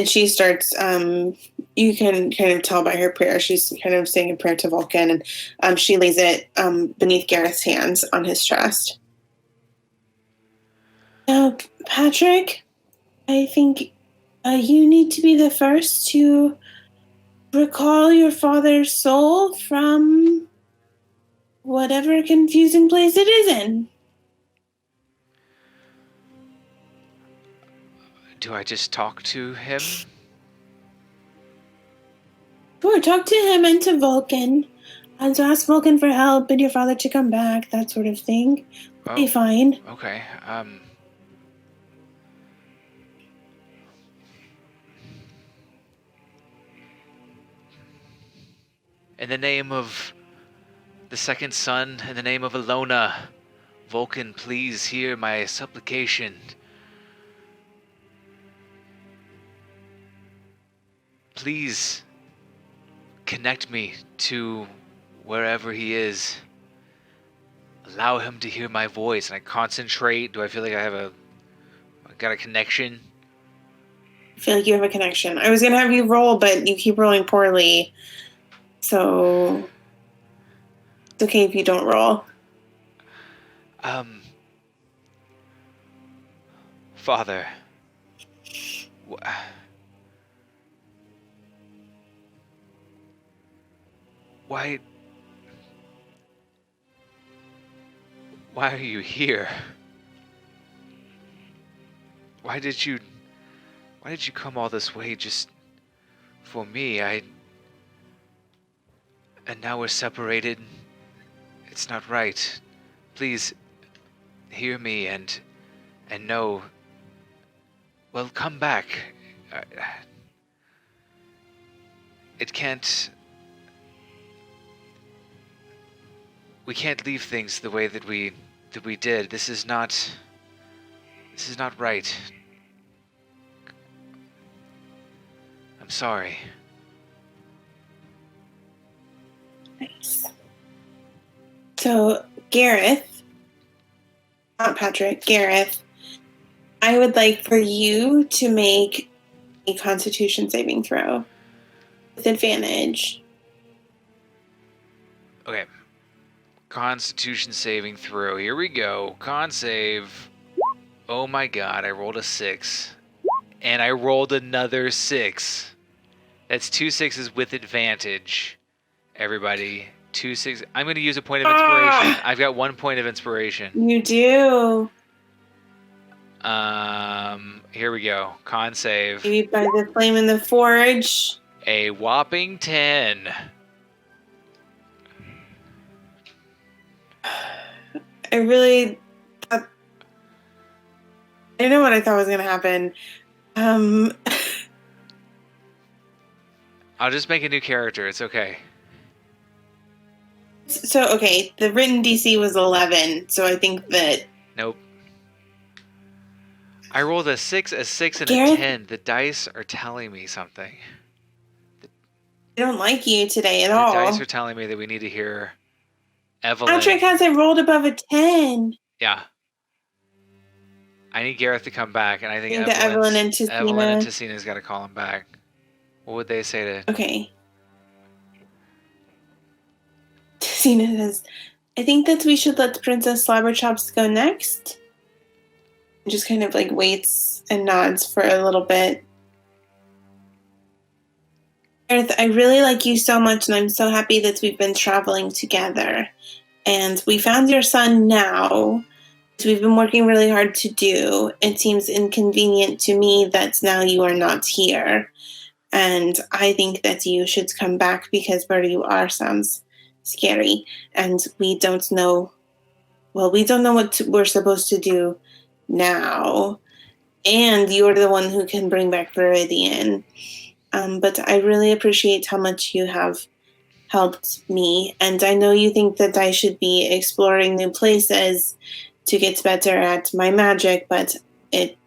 she starts. You can kind of tell by her prayer. She's kind of saying a prayer to Vulcan, and she lays it beneath Gareth's hands on his chest. Now, Patrick, I think you need to be the first to recall your father's soul from whatever confusing place it is in. Do I just talk to him? Sure, talk to him and to Vulcan. And so ask Vulcan for help and your father to come back, that sort of thing. Oh, Be fine. okay. In the name of the second son, in the name of Alona, Vulcan, please hear my supplication. Please connect me to wherever he is. Allow him to hear my voice, and I concentrate. Do I feel like I got a connection? I feel like you have a connection. I was going to have you roll, but you keep rolling poorly. So it's okay if you don't roll. Father, why are you here? Why did you come all this way just for me? And now we're separated. It's not right. Please hear me and know. Well, come back. It can't. We can't leave things the way that we did. This is not right. I'm sorry. Nice. So, Gareth, not Patrick, Gareth, I would like for you to make a Constitution saving throw with advantage. Okay. Constitution saving throw. Here we go. Con save. Oh my god, I rolled a 6. And I rolled another 6. That's 2 6s with advantage. Everybody. 2 6. I'm going to use a point of inspiration. I've got 1 point of inspiration. You do. Here we go. Con save. Maybe by the flame in the forge. A whopping 10. I really... I know what I thought was going to happen. I'll just make a new character. It's okay. So, okay, the written DC was 11, so I think that... Nope. I rolled a 6, a 6, and a Gareth, 10. The dice are telling me something. I don't like you today at The dice all. are telling me that we need to hear Evelyn. Patrick hasn't rolled above a 10. Yeah. I need Gareth to come back, and I think Evelyn and Tessina's got to call him back. What would they say to... Okay. Tessina says, I think that we should let Princess Slobberchops go next. Just kind of like waits and nods for a little bit. Gareth, I really like you so much, and I'm so happy that we've been traveling together. And we found your son now, which we've been working really hard to do. It seems inconvenient to me that now you are not here. And I think that you should come back because where you are sounds scary. And we don't know, well, we don't know what we're supposed to do now. And you're the one who can bring back Viridian. But I really appreciate how much you have helped me. And I know you think that I should be exploring new places to get better at my magic, but it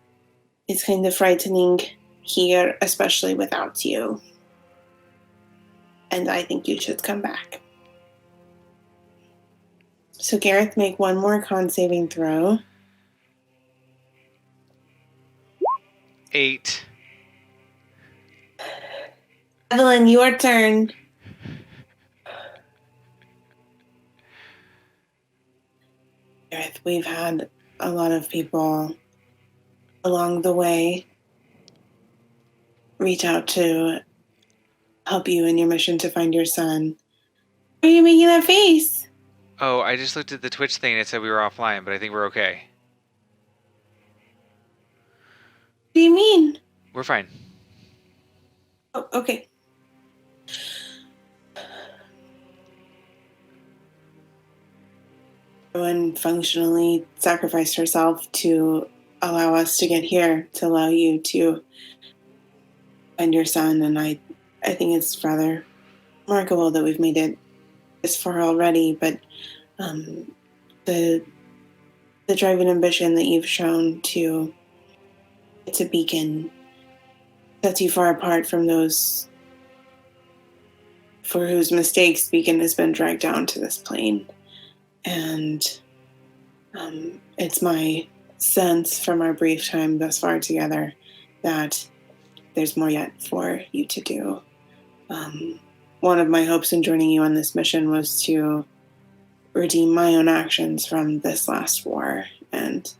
is kind of frightening here, especially without you. And I think you should come back. So Gareth, make one more con saving throw. 8. Evelyn, your turn. Gareth, we've had a lot of people along the way reach out to help you in your mission to find your son. Why are you making that face? Oh, I just looked at the Twitch thing and it said we were offline, but I think we're okay. What do you mean? We're fine. Oh, okay. Everyone functionally sacrificed herself to allow us to get here, to allow you to find your son, and I think it's rather remarkable that we've made it this far already, but the drive and ambition that you've shown to it's a beacon sets you far apart from those for whose mistakes Beacon has been dragged down to this plane. And it's my sense from our brief time thus far together that there's more yet for you to do. One of my hopes in joining you on this mission was to redeem my own actions from this last war, and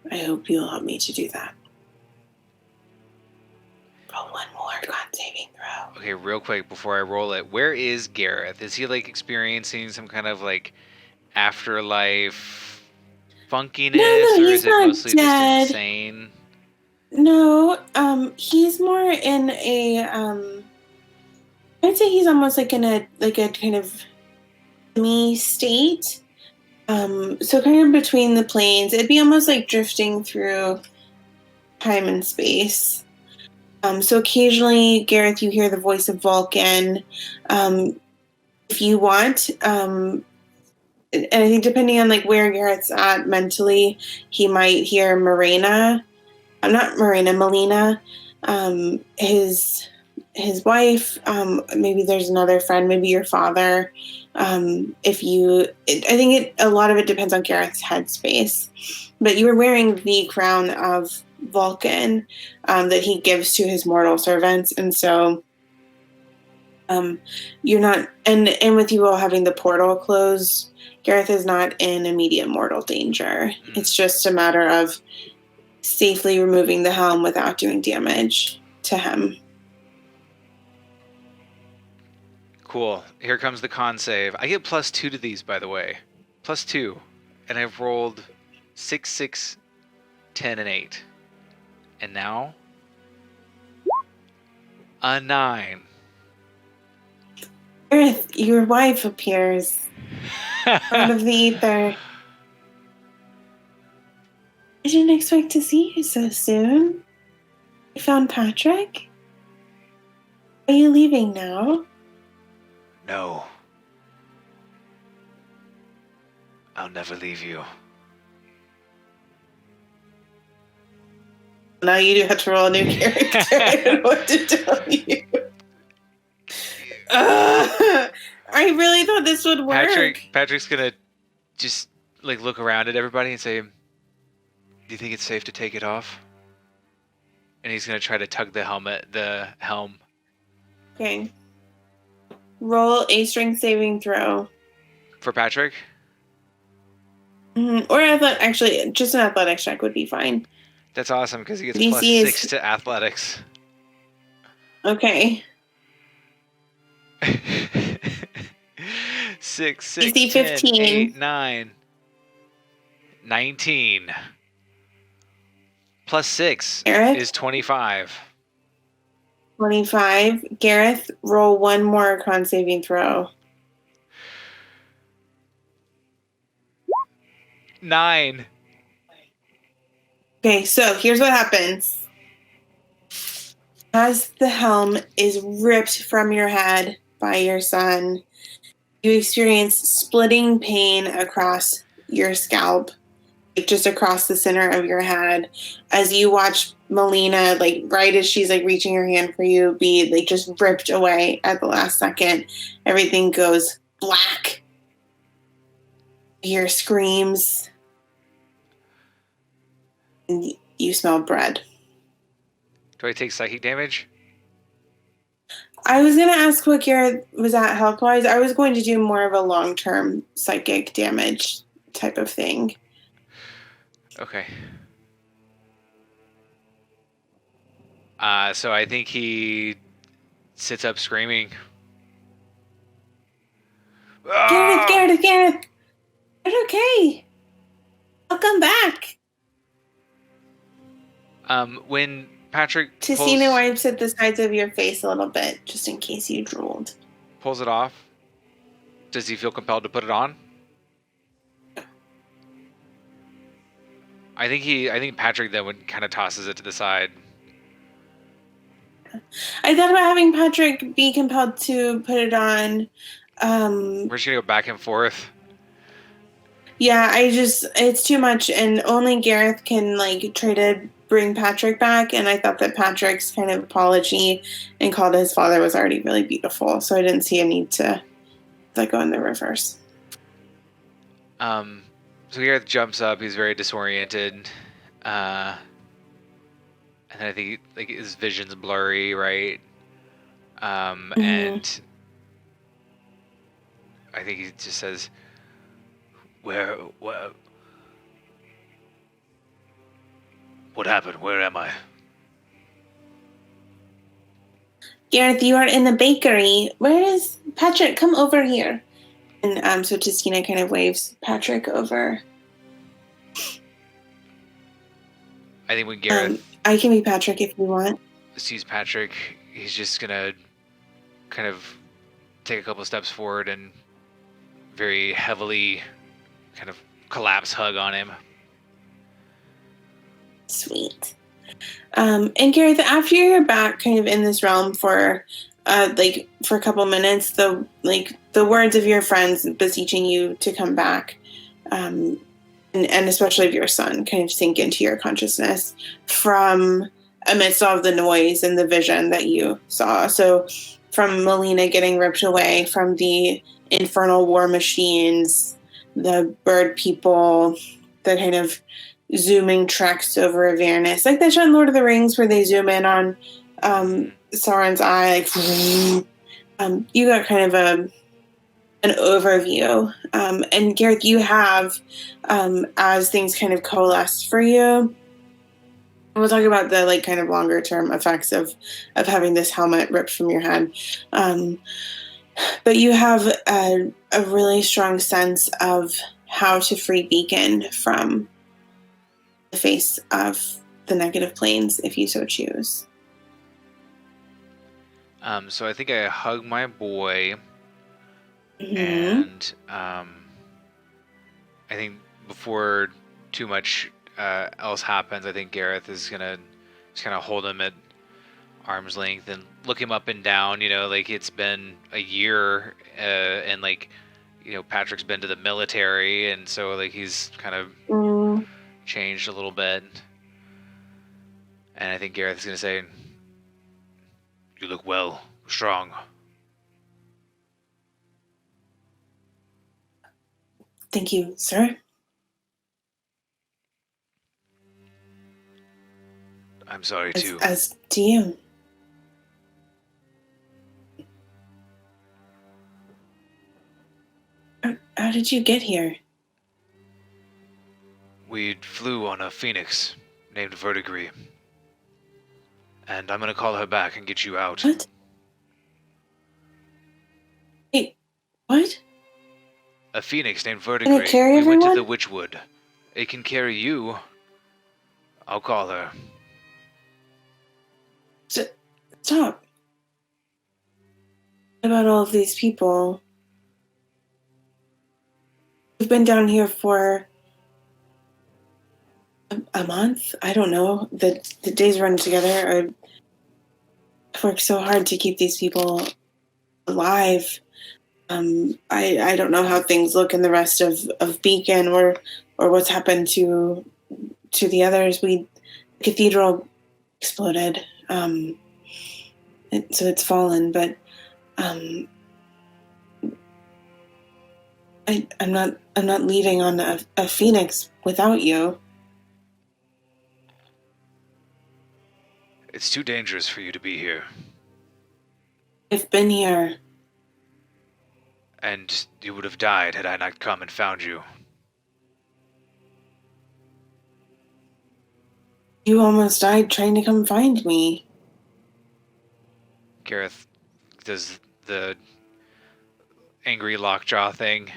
I hope you'll help me to do that. Roll one more con saving throw. Okay, real quick before I roll it, where is Gareth? Is he like experiencing some kind of like afterlife funkiness, No, or he's is it not mostly dead. just insane? No, he's more in a I'd say he's almost like in a kind of me state. So kind of between the planes. It'd be almost like drifting through time and space. So occasionally, Gareth, you hear the voice of Vulcan. If you want, and I think depending on like where Gareth's at mentally, he might hear Marina. Not Marina, Melina. His wife. Maybe there's another friend. Maybe your father. I think a lot of it depends on Gareth's headspace. But you were wearing the crown of Vulcan that he gives to his mortal servants, and so you're not. And with you all having the portal closed, Gareth is not in immediate mortal danger. It's just a matter of safely removing the helm without doing damage to him. Cool. Here comes the con save. I get +2 to these, by the way. +2. And I've rolled 6, 6, 10, and 8. And now, a 9. Gareth, your wife appears out of the ether. I didn't expect to see you so soon. You found Patrick? Are you leaving now? No. I'll never leave you. Now you do have to roll a new character. I don't know what to tell you. I really thought this would work. Patrick's gonna just like look around at everybody and say, "Do you think it's safe to take it off?" And he's gonna try to tug the helm. Okay. Roll a strength saving throw. For Patrick? Or actually, just an athletics check would be fine. That's awesome because he gets DC plus 6 to athletics. Okay. 6, DC 10, 15. 8, 9. 19. Plus 6 Gareth? is 25. 25. Gareth, roll one more con saving throw. 9. Okay, so here's what happens. As the helm is ripped from your head by your son, you experience splitting pain across your scalp, just across the center of your head, as you watch Melina, like right as she's like reaching her hand for you, be like just ripped away at the last second. Everything goes black. You hear screams. And you smell bread. Do I take psychic damage? I was going to ask what Garrett was at health-wise. I was going to do more of a long-term psychic damage type of thing. Okay. So I think he sits up screaming. Garrett! It's okay. I'll come back. When Patrick Tessina wipes at the sides of your face a little bit, just in case you drooled. Pulls it off, does he feel compelled to put it on? I think Patrick then would kind of tosses it to the side. I thought about having Patrick be compelled to put it on. We're just gonna go back and forth. Yeah, it's too much, and only Gareth can like try to bring Patrick back, and I thought that Patrick's kind of apology and call to his father was already really beautiful, so I didn't see a need to like go in the reverse. So Gareth jumps up, he's very disoriented, and then I think like his vision's blurry, right? And I think he just says, Where, what happened? Where am I? Gareth, you are in the bakery. Where is Patrick? Come over here. And so Tessina kind of waves Patrick over. I think when Gareth I can be Patrick if you want. Sees Patrick, he's just gonna kind of take a couple steps forward and very heavily kind of collapse hug on him. Sweet. And Gareth, after you're back kind of in this realm for a couple minutes, the words of your friends beseeching you to come back, and especially of your son kind of sink into your consciousness from amidst all of the noise and the vision that you saw. So from Melina getting ripped away, from the infernal war machines, the bird people, the kind of zooming treks over Avernus, like that shot in Lord of the Rings where they zoom in on Sauron's eye, like you got kind of an overview. And Gareth, you have as things kind of coalesce for you. We'll talk about the like kind of longer term effects of having this helmet ripped from your head. But you have a really strong sense of how to free Beacon from the face of the negative planes if you so choose. So I think I hug my boy, Mm-hmm. and I think before too much else happens, I think Gareth is gonna just kind of hold him at arm's length and look him up and down. You know, like it's been a year, and like Patrick's been to the military, and so like he's kind of changed a little bit. And I think Gareth's gonna say, "You look well, strong." Thank you, sir. I'm sorry too. As to you. How did you get here? We flew on a phoenix named Verdigris. And I'm gonna call her back and get you out. What? Wait, what? A phoenix named Can it Verdigris. carry We went to everyone? the Witchwood. It can carry you. I'll call her. Stop. What about all of these people? We've been down here for a month? I don't know. The days run together. I've worked so hard to keep these people alive. I don't know how things look in the rest of Beacon or what's happened to the others. The cathedral exploded. So it's fallen, but I'm not leaving on a phoenix without you. It's too dangerous for you to be here. I've been here. And you would have died had I not come and found you. You almost died trying to come find me. Gareth does the angry lockjaw thing.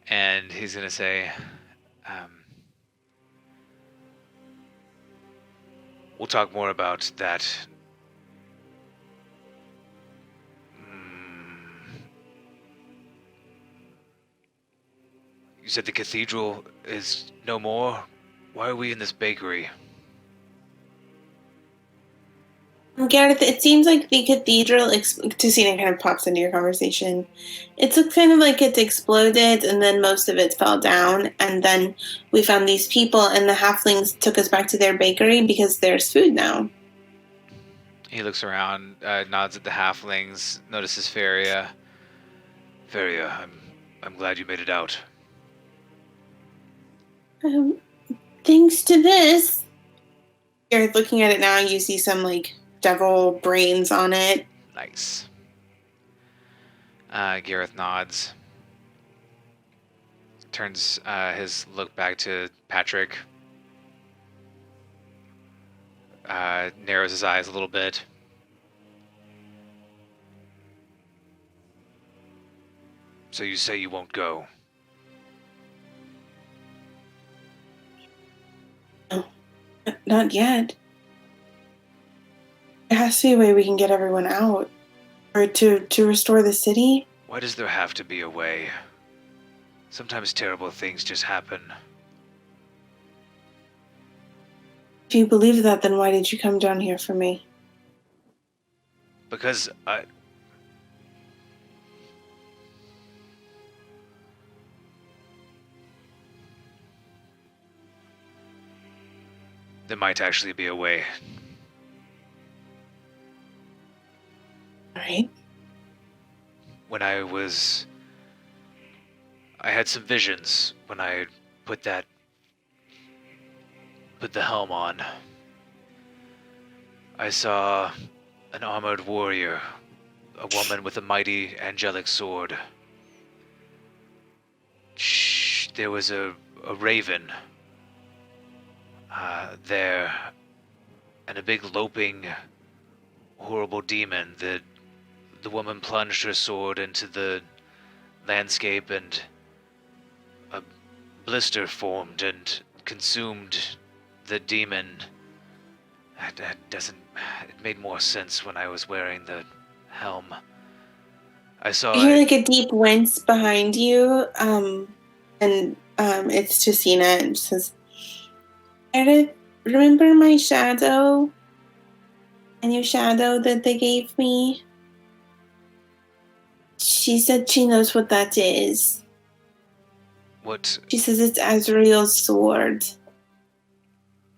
And he's gonna say, we'll talk more about that. You said the cathedral is no more? Why are we in this bakery? Gareth, it seems like the cathedral, Tessina kind of pops into your conversation. It looks kind of like it's exploded and then most of it fell down. And then we found these people and the halflings took us back to their bakery because there's food now. He looks around, nods at the halflings, notices Feria. Feria, I'm glad you made it out. Thanks to this. Gareth, looking at it now, you see some devil brains on it. Nice. Gareth nods. Turns his look back to Patrick. Narrows his eyes a little bit. So you say you won't go? No, not yet. There has to be a way we can get everyone out. Or to restore the city. Why does there have to be a way? Sometimes terrible things just happen. If you believe that, then why did you come down here for me? Because there might actually be a way. Alright. When I had some visions when I put the helm on. I saw an armored warrior, a woman with a mighty angelic sword. There was a raven there, and a big loping, horrible demon. The woman plunged her sword into the landscape, and a blister formed and consumed the demon. It made more sense when I was wearing the helm. I saw. You hear a deep wince behind you, and it's Tessina, and she says, "Edith, remember my shadow? a new shadow that they gave me. She said she knows what that is. What? She says it's Azrael's sword.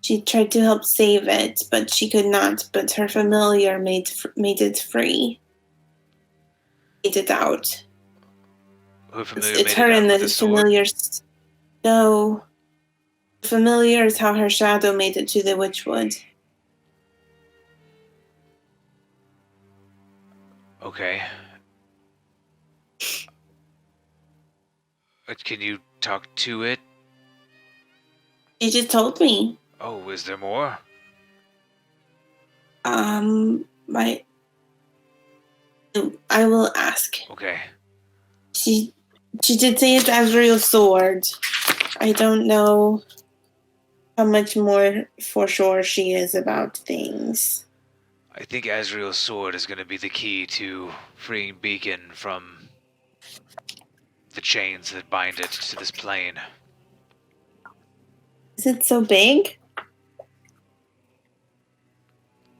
She tried to help save it, but she could not. But her familiar made it free. Made it out. Her familiar It's made her it out and with the a sword? familiar. No. The familiar is how her shadow made it to the Witchwood. Okay. Can you talk to it? She just told me. Oh, is there more? My. I will ask. Okay. She did say it's Azrael's sword. I don't know how much more for sure she is about things. I think Azrael's sword is going to be the key to freeing Beacon from the chains that bind it to this plane. Is it so big?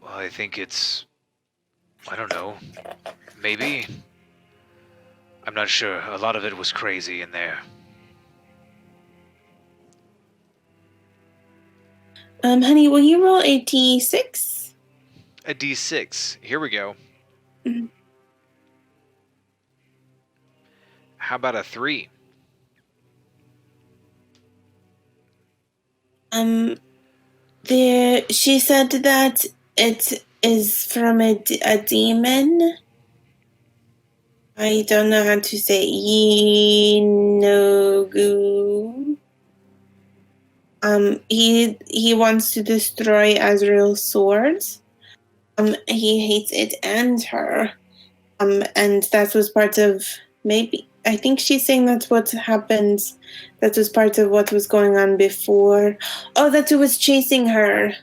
Well, I think it's... I don't know. Maybe? I'm not sure. A lot of it was crazy in there. Honey, will you roll a d6? A D6. Here we go. Mm-hmm. How about a 3? She said that it is from a demon. I don't know how to say Yinogu. He wants to destroy Azrael's swords. He hates it and her. And that was part of maybe. I think she's saying that's what happened. That was part of what was going on before. Oh, that it was chasing her.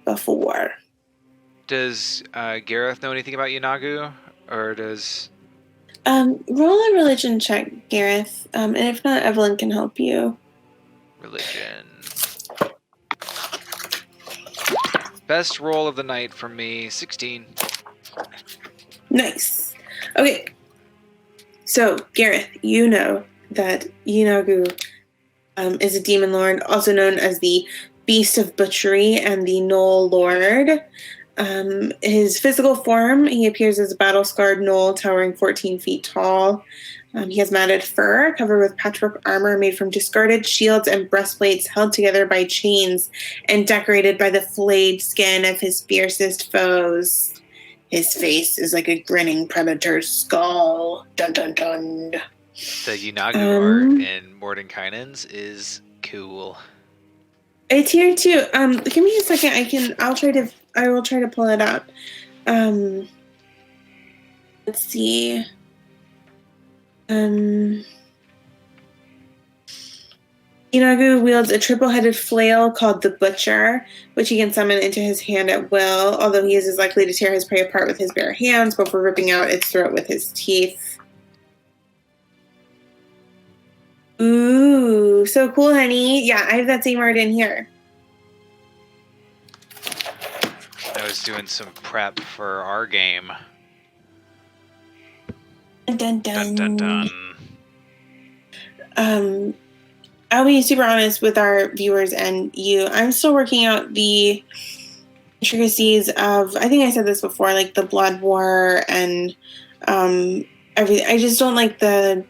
Before. Does Gareth know anything about Yanagu? Or does... Roll a religion check, Gareth. And if not, Evelyn can help you. Religion. Best roll of the night for me, 16. Nice. Okay. So, Gareth, you know that Yinagu is a demon lord, also known as the Beast of Butchery and the Knoll Lord. His physical form, he appears as a battle-scarred gnoll towering 14 feet tall. He has matted fur covered with patchwork armor made from discarded shields and breastplates held together by chains and decorated by the flayed skin of his fiercest foes. His face is like a grinning predator's skull. Dun dun dun. The Yanagu art in Mordenkainen's is cool. It's here too. Give me a second. I will try to pull it up. Let's see. Inagu wields a triple-headed flail called the Butcher, which he can summon into his hand at will, although he is as likely to tear his prey apart with his bare hands before ripping out its throat with his teeth. Ooh, so cool, honey. Yeah, I have that same art in here. I was doing some prep for our game. Dun dun Dun dun dun. I'll be super honest with our viewers and you. I'm still working out the intricacies of, I think I said this before, like the blood war and everything. I just don't like the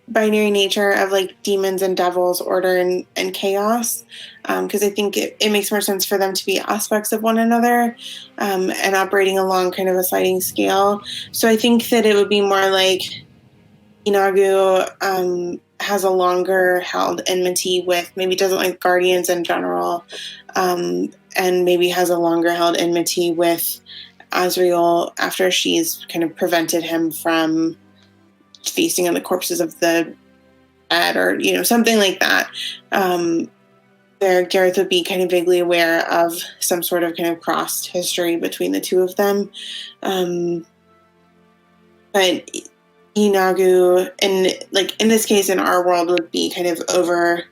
binary nature of like demons and devils, order and chaos, because I think it makes more sense for them to be aspects of one another and operating along kind of a sliding scale. So I think that it would be more like Inagu has a longer held enmity with, maybe doesn't like guardians in general, and maybe has a longer held enmity with Azrael after she's kind of prevented him from feasting on the corpses of the dead, or something like that. Where Gareth would be kind of vaguely aware of some sort of kind of crossed history between the two of them, but Inagu, in this case in our world, would be kind of over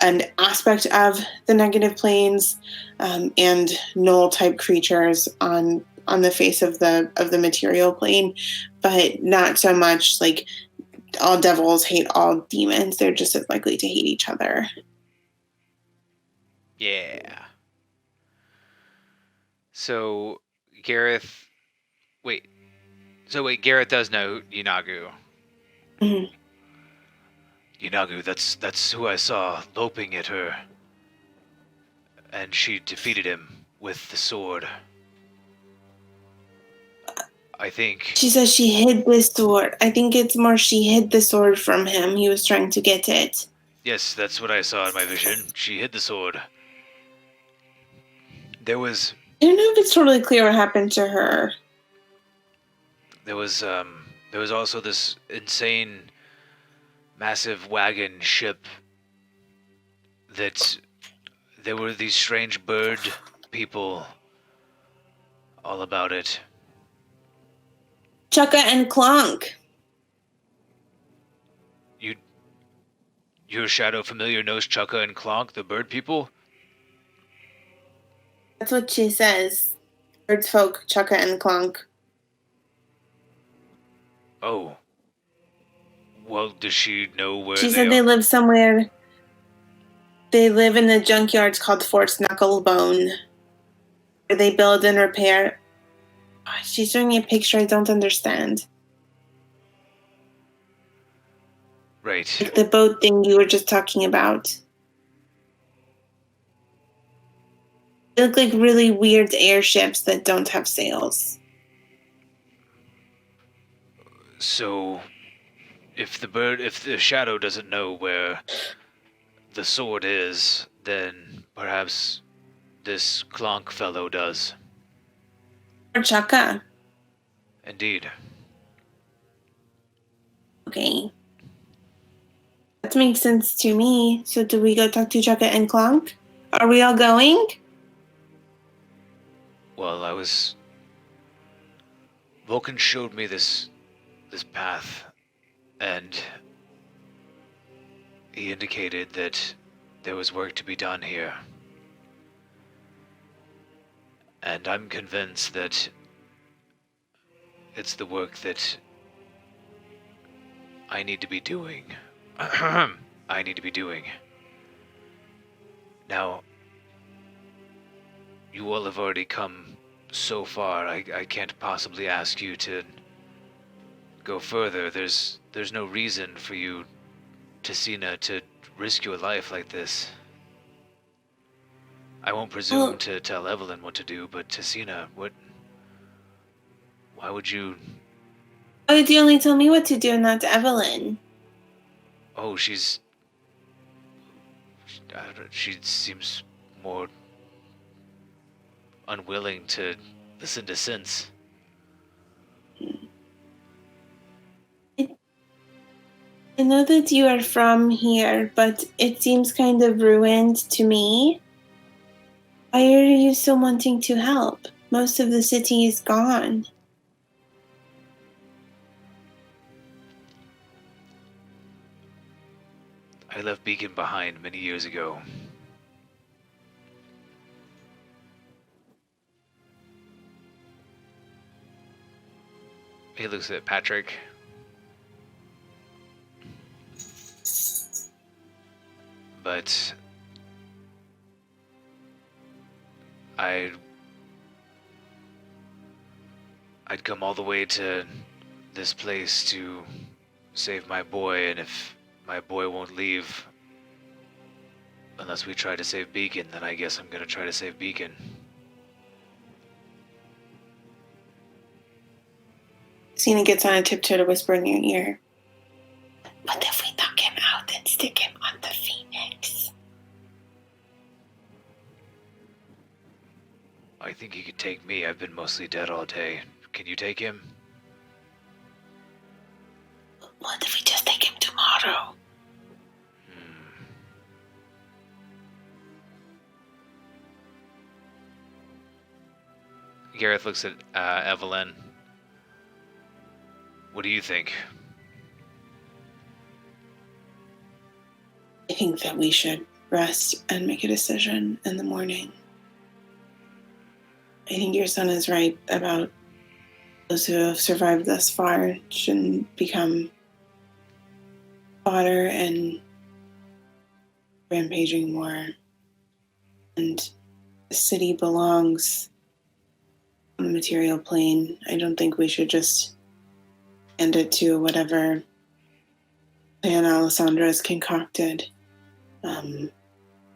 an aspect of the negative planes and null type creatures on the face of the material plane, but not so much like all devils hate all demons. They're just as likely to hate each other. Yeah. So Gareth, wait. Gareth does know Yunagu. Mm-hmm. Yunagu, that's who I saw loping at her. And she defeated him with the sword. I think. She says she hid the sword. I think it's more she hid the sword from him. He was trying to get it. Yes, that's what I saw in my vision. She hid the sword. There was. I don't know if it's totally clear what happened to her. There was also this insane, massive wagon ship that there were these strange bird people all about it. Chukka and Clonk. Your shadow familiar knows Chukka and Clonk, the bird people? That's what she says. Birds folk, Chukka and Clonk. Oh. Well, does she know where she said they live somewhere. They live in the junkyards called Fort Knucklebone, where they build and repair. She's showing me a picture I don't understand. Right. Like the boat thing you were just talking about. They look like really weird airships that don't have sails. So, if the shadow doesn't know where the sword is, then perhaps this Clonk fellow does. Or Chukka. Indeed. Okay. That makes sense to me. So do we go talk to Chukka and Clonk? Are we all going? Well, Vulcan showed me this path, and he indicated that there was work to be done here. And I'm convinced that it's the work that I need to be doing. I need to be doing. Now, you all have already come so far. I can't possibly ask you to go further. There's no reason for you, Tessina, to risk your life like this. I won't presume to tell Evelyn what to do, but Tessina, why would you... Why did you only tell me what to do and not Evelyn? Oh, she seems more unwilling to listen to sense. I know that you are from here, but it seems kind of ruined to me. Why are you still wanting to help? Most of the city is gone. I left Beacon behind many years ago. He looks at Patrick. But I'd come all the way to this place to save my boy, and if my boy won't leave unless we try to save Beacon, then I guess I'm gonna try to save Beacon. Cena gets on a tiptoe to whisper in your ear. What if we knock him out and stick him on the Phoenix? I think he could take me. I've been mostly dead all day. Can you take him? What if we just take him tomorrow? Gareth looks at Evelyn. What do you think? I think that we should rest and make a decision in the morning. I think your son is right about those who have survived thus far shouldn't become fodder and rampaging war. And the city belongs on the material plane. I don't think we should just hand it to whatever plan Alessandra has concocted.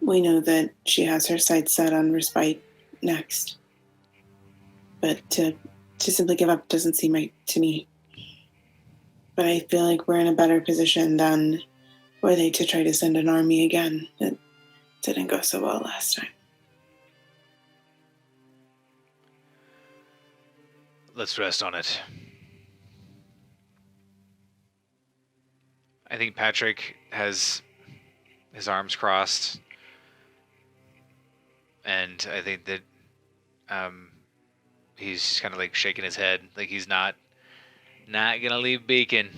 We know that she has her sights set on respite next. But to simply give up doesn't seem right to me. But I feel like we're in a better position than were they to try to send an army again. It didn't go so well last time. Let's rest on it. I think Patrick has his arms crossed, and I think that he's kind of like shaking his head, like he's not gonna leave Beacon,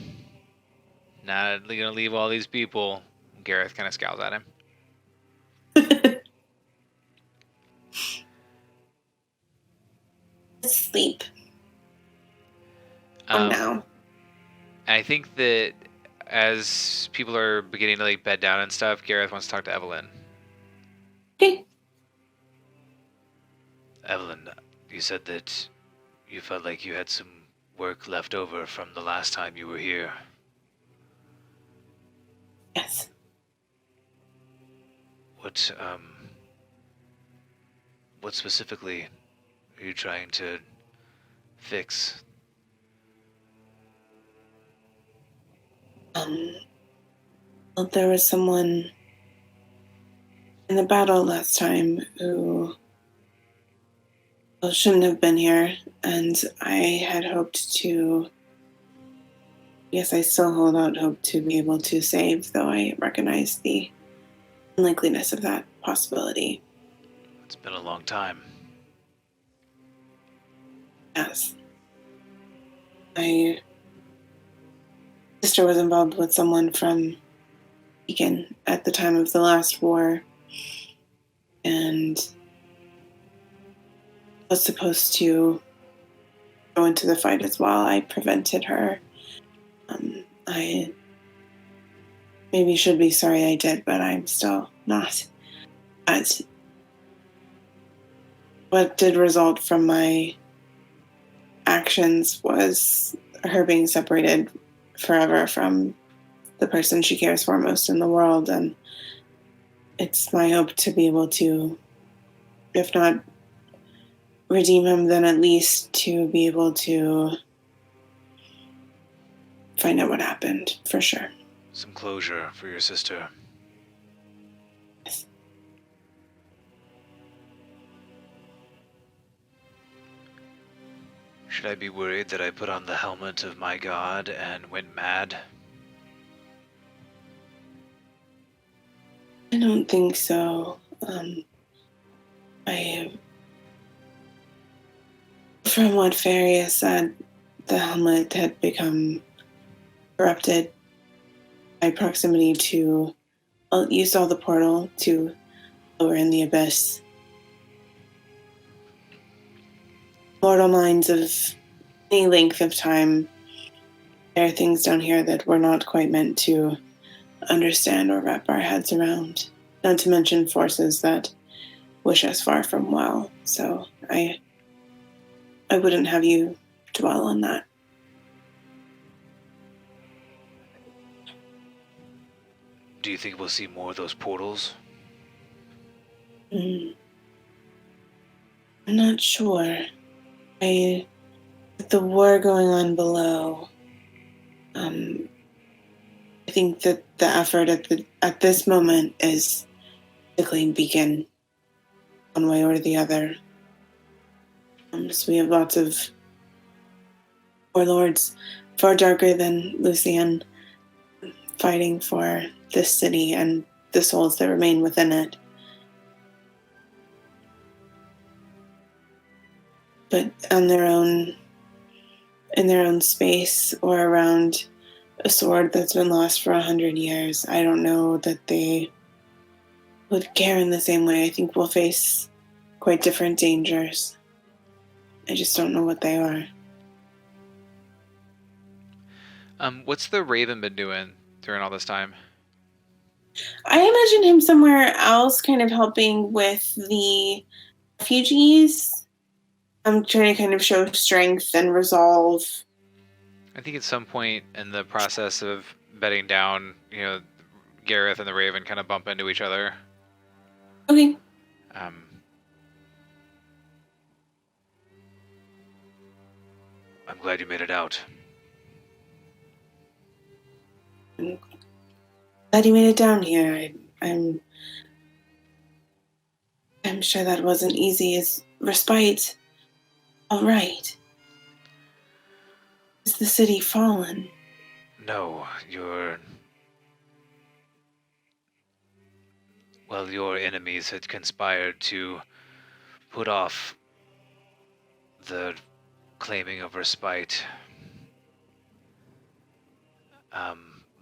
not gonna leave all these people. Gareth kind of scowls at him. Sleep. Now. I think that as people are beginning to like bed down and stuff, Gareth wants to talk to Evelyn. Okay. Evelyn, you said that you felt like you had some work left over from the last time you were here. Yes. What specifically are you trying to fix? Well, there was someone in the battle last time who shouldn't have been here, and I had hoped to. Yes, I still hold out hope to be able to save, though I recognize the unlikeliness of that possibility. It's been a long time. Yes. My sister was involved with someone from Beacon at the time of the last war, and was supposed to go into the fight as well. I prevented her. I maybe should be sorry I did, but I'm still not. But what did result from my actions was her being separated forever from the person she cares for most in the world, and it's my hope to be able to, if not redeem him, then at least to be able to find out what happened, for sure. Some closure for your sister. Yes. Should I be worried that I put on the helmet of my god and went mad? I don't think so. From what Faria said, the helmet had become corrupted by proximity to, you saw the portal to lower in the abyss. Mortal minds of any length of time, there are things down here that we're not quite meant to understand or wrap our heads around, not to mention forces that wish us far from well. So I wouldn't have you dwell on that. Do you think we'll see more of those portals? I'm not sure. With the war going on below, I think that the effort at this moment is to claim Beacon one way or the other. So we have lots of warlords far darker than Lucian fighting for this city and the souls that remain within it. But in their own space or around a sword that's been lost for 100 years, I don't know that they with care in the same way. I think we'll face quite different dangers. I just don't know what they are. What's the Raven been doing during all this time? I imagine him somewhere else, kind of helping with the refugees. I'm trying to kind of show strength and resolve. I think at some point in the process of bedding down, Gareth and the Raven kind of bump into each other. Okay. I'm glad you made it out. I'm glad you made it down here. I'm sure that wasn't easy as respite. All right. Is the city fallen? No, your enemies had conspired to put off the claiming of respite.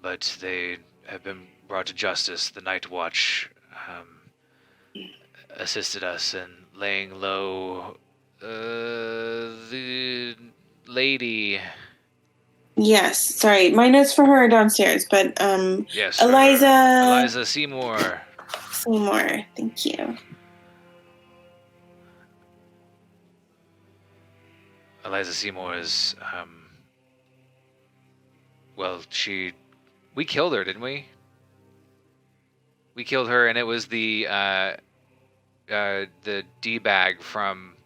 But they have been brought to justice. The Night Watch assisted us in laying low the lady. Yes. Sorry, my notes for her are downstairs, but Yes, Eliza Seymour. Seymour. Thank you. Eliza Seymour is we killed her, didn't we? We killed her, and it was the D-bag from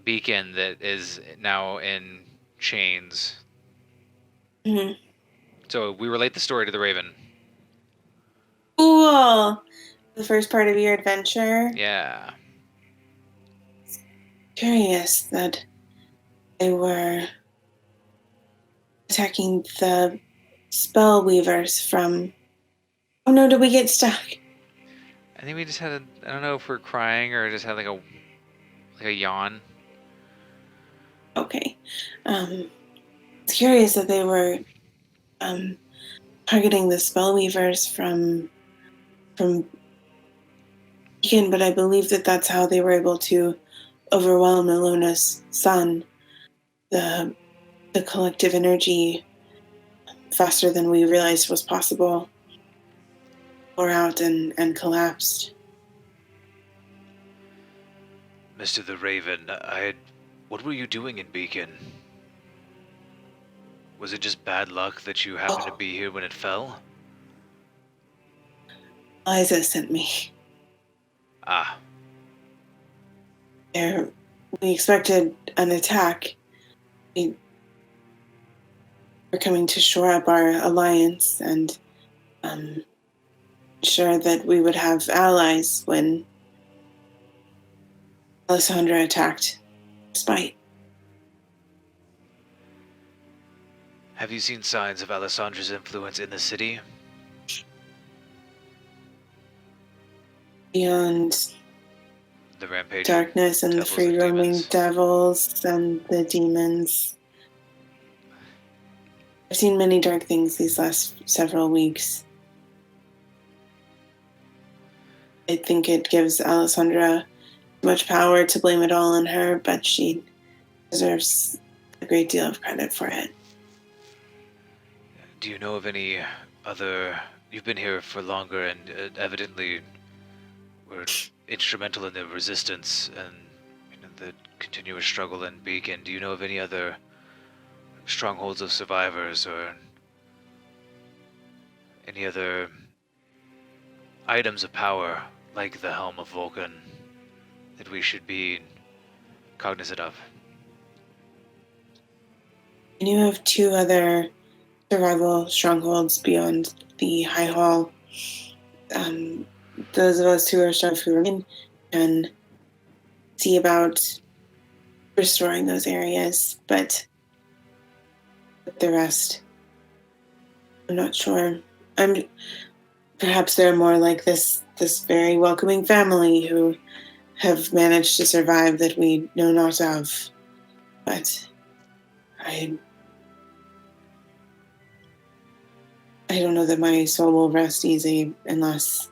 Beacon that is now in chains. Mm-hmm. So we relate the story to the Raven. Cool. The first part of your adventure. Yeah. Curious that they were attacking the spell weavers from. Oh no! Did we get stuck? I think we just had I don't know if we're crying or just had like a yawn. Okay. It's curious that they were targeting the spell weavers from Beacon, but I believe that that's how they were able to overwhelm Iluna's son. The collective energy, faster than we realized was possible, tore out and collapsed. Mr. the Raven, what were you doing in Beacon? Was it just bad luck that you happened to be here when it fell? Eliza sent me. Ah. We expected an attack. We were coming to shore up our alliance and ensure that we would have allies when Alessandra attacked. Despite. Have you seen signs of Alessandra's influence in the city? Beyond the rampage darkness and the free roaming devils and the demons. I've seen many dark things these last several weeks. I think it gives Alessandra much power to blame it all on her, but she deserves a great deal of credit for it. Do you know of any other... You've been here for longer and evidently were instrumental in the resistance and the continuous struggle in Beacon. Do you know of any other strongholds of survivors or any other items of power like the Helm of Vulcan that we should be cognizant of? I knew of 2 other survival strongholds beyond the High Hall. Those of us who are strong can see about restoring those areas, but the rest, I'm not sure. Perhaps they're more like this very welcoming family who have managed to survive that we know not of. But I don't know that my soul will rest easy unless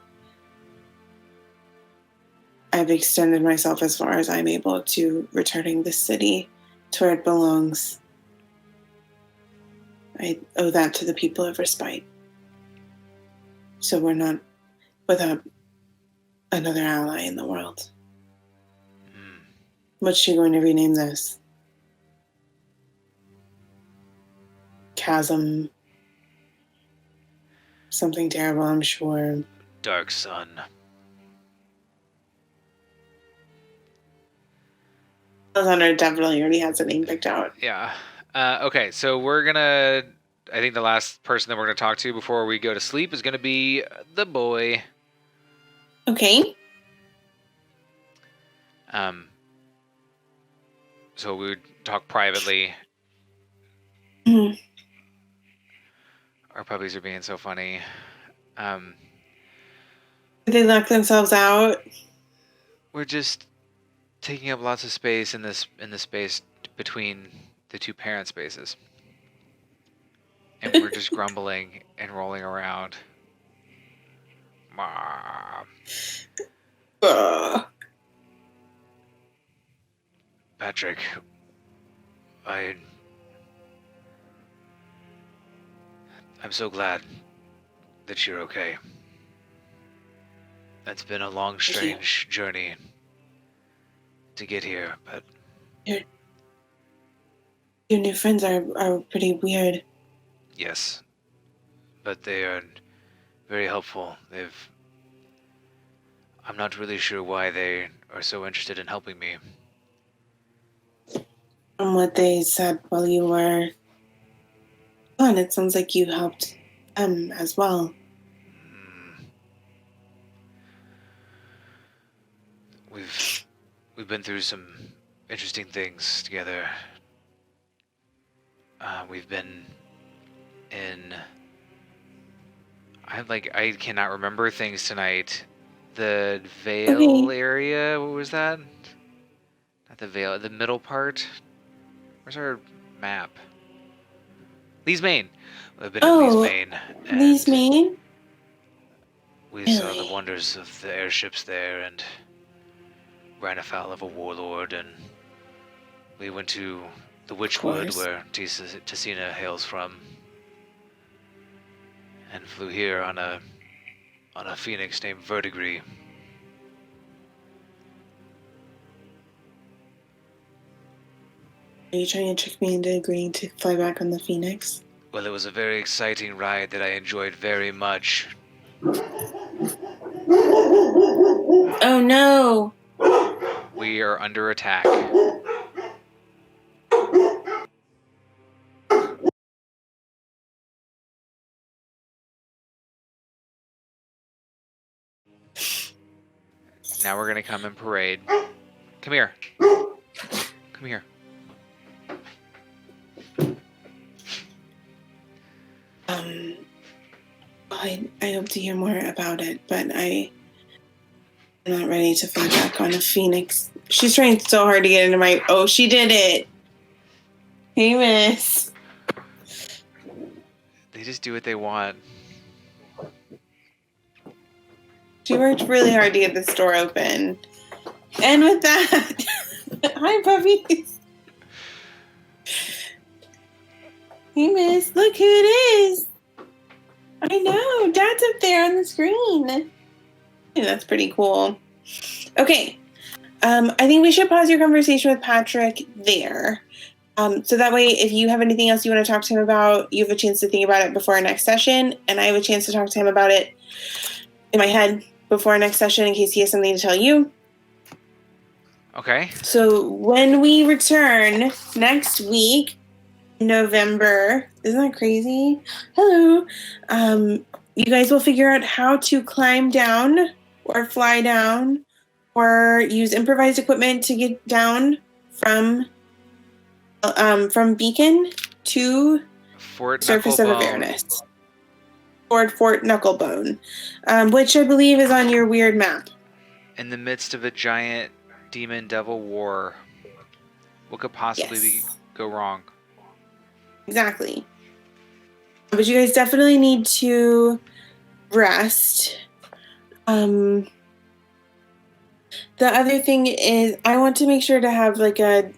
I've extended myself as far as I'm able to returning the city to where it belongs. I owe that to the people of Respite. So we're not without another ally in the world. What's she going to rename this? Chasm. Something terrible, I'm sure. Dark Sun. Alexander definitely already has a name picked out. Yeah. Okay, so we're gonna... I think the last person that we're gonna talk to before we go to sleep is gonna be the boy. Okay. So we would talk privately. Mm-hmm. Our puppies are being so funny. Did they lock themselves out? We're just taking up lots of space in this space between the two parent spaces. And we're just grumbling and rolling around. Mom. Patrick, I'm so glad that you're okay. It's been a long, strange journey to get here, but... Your new friends are pretty weird. Yes, but they are very helpful. I'm not really sure why they are so interested in helping me. From what they said while you were gone, it sounds like you helped them as well. We've been through some interesting things together. We've been in... I cannot remember things tonight. The Vale area, what was that? Not the Vale, the middle part? Where's our map? Lee's Main. We've been in Lee's Main. Lee's Main? We saw the wonders of the airships there and ran afoul of a warlord, and we went to the Witchwood where Tessina hails from, and flew here on a phoenix named Verdigris. Are you trying to trick me into agreeing to fly back on the Phoenix? Well, it was a very exciting ride that I enjoyed very much. Oh no! We are under attack. Now we're gonna come in parade. Come here. Come here. I hope to hear more about it, but I'm not ready to fly back on a Phoenix. She's trying so hard to get into my... Oh, she did it! Hey, miss. They just do what they want. She worked really hard to get this door open. And with that... Hi, puppies. Hey, miss. Look who it is. I know. Dad's up there on the screen. Yeah, that's pretty cool. Okay. I think we should pause your conversation with Patrick there. So that way, if you have anything else you want to talk to him about, you have a chance to think about it before our next session. And I have a chance to talk to him about it in my head before our next session in case he has something to tell you. Okay. So when we return next week, November, isn't that crazy? Hello. You guys will figure out how to climb down or fly down or use improvised equipment to get down from Beacon to Fort surface of Knucklebone. Avernus. Fort Knucklebone, which I believe is on your weird map. In the midst of a giant demon devil war. What could possibly go wrong? Exactly. But you guys definitely need to rest. The other thing is I want to make sure to have like a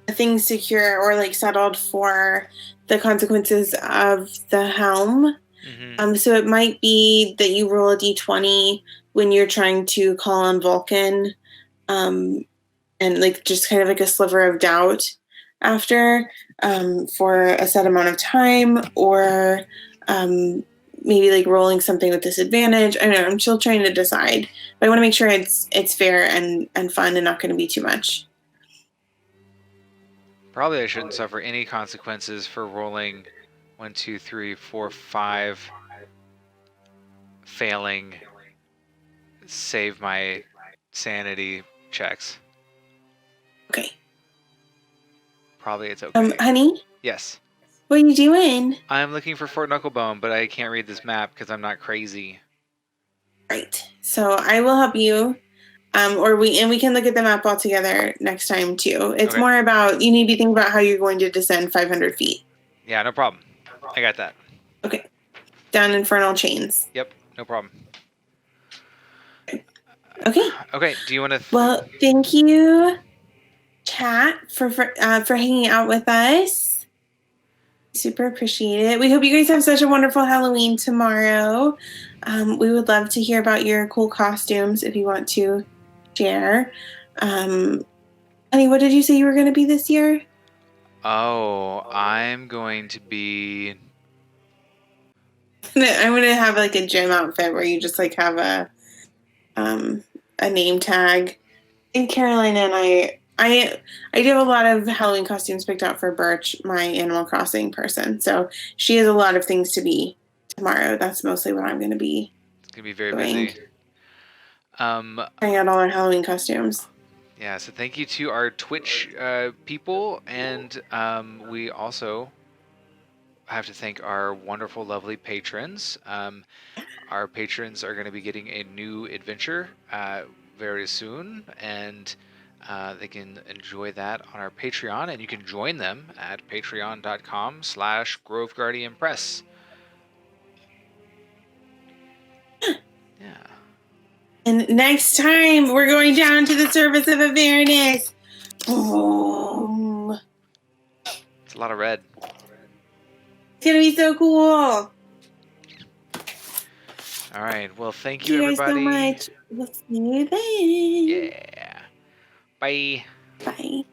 thing secure or like settled for the consequences of the helm. Mm-hmm. So it might be that you roll a d20 when you're trying to call on Vulcan, um, and like just kind of like a sliver of doubt after, for a set amount of time, or um, maybe like rolling something with disadvantage. I don't know. I'm still trying to decide, but I want to make sure it's fair and fun and not going to be too much. Probably I shouldn't suffer any consequences for rolling 1, 2, 3, 4, 5, failing save my sanity checks. Okay. Probably it's okay. Honey, Yes. what are you doing? I'm looking for Fort Knucklebone, but I can't read this map because I'm not crazy. Right. So I will help you. Or we can look at the map all together next time too. It's Okay. more about you need to be thinking about how you're going to descend 500 feet. Yeah, no problem. I got that. Okay. Down infernal chains. Yep, no problem. Okay. Okay, do you want to... Well, thank you, chat, for hanging out with us. Super appreciate it. We hope you guys have such a wonderful Halloween tomorrow. We would love to hear about your cool costumes if you want to share. Honey, what did you say you were going to be this year? Oh, I'm going to be... I'm gonna have like a gym outfit where you just like have a name tag. And Caroline and I do have a lot of Halloween costumes picked out for Birch, my Animal Crossing person. So she has a lot of things to be tomorrow. That's mostly what I'm gonna be It's going to be very doing. busy. Trying out all our Halloween costumes. Yeah, so thank you to our Twitch people, and we also have to thank our wonderful, lovely patrons. Our patrons are going to be getting a new adventure very soon, and they can enjoy that on our Patreon, and you can join them at patreon.com/GroveGuardianPress. Yeah. And next time we're going down to the surface of Avernus. Boom. It's a lot of red. It's gonna be so cool. All right. Well, thank you, Thank you guys so everybody. much. We'll see you then. Yeah. Bye. Bye.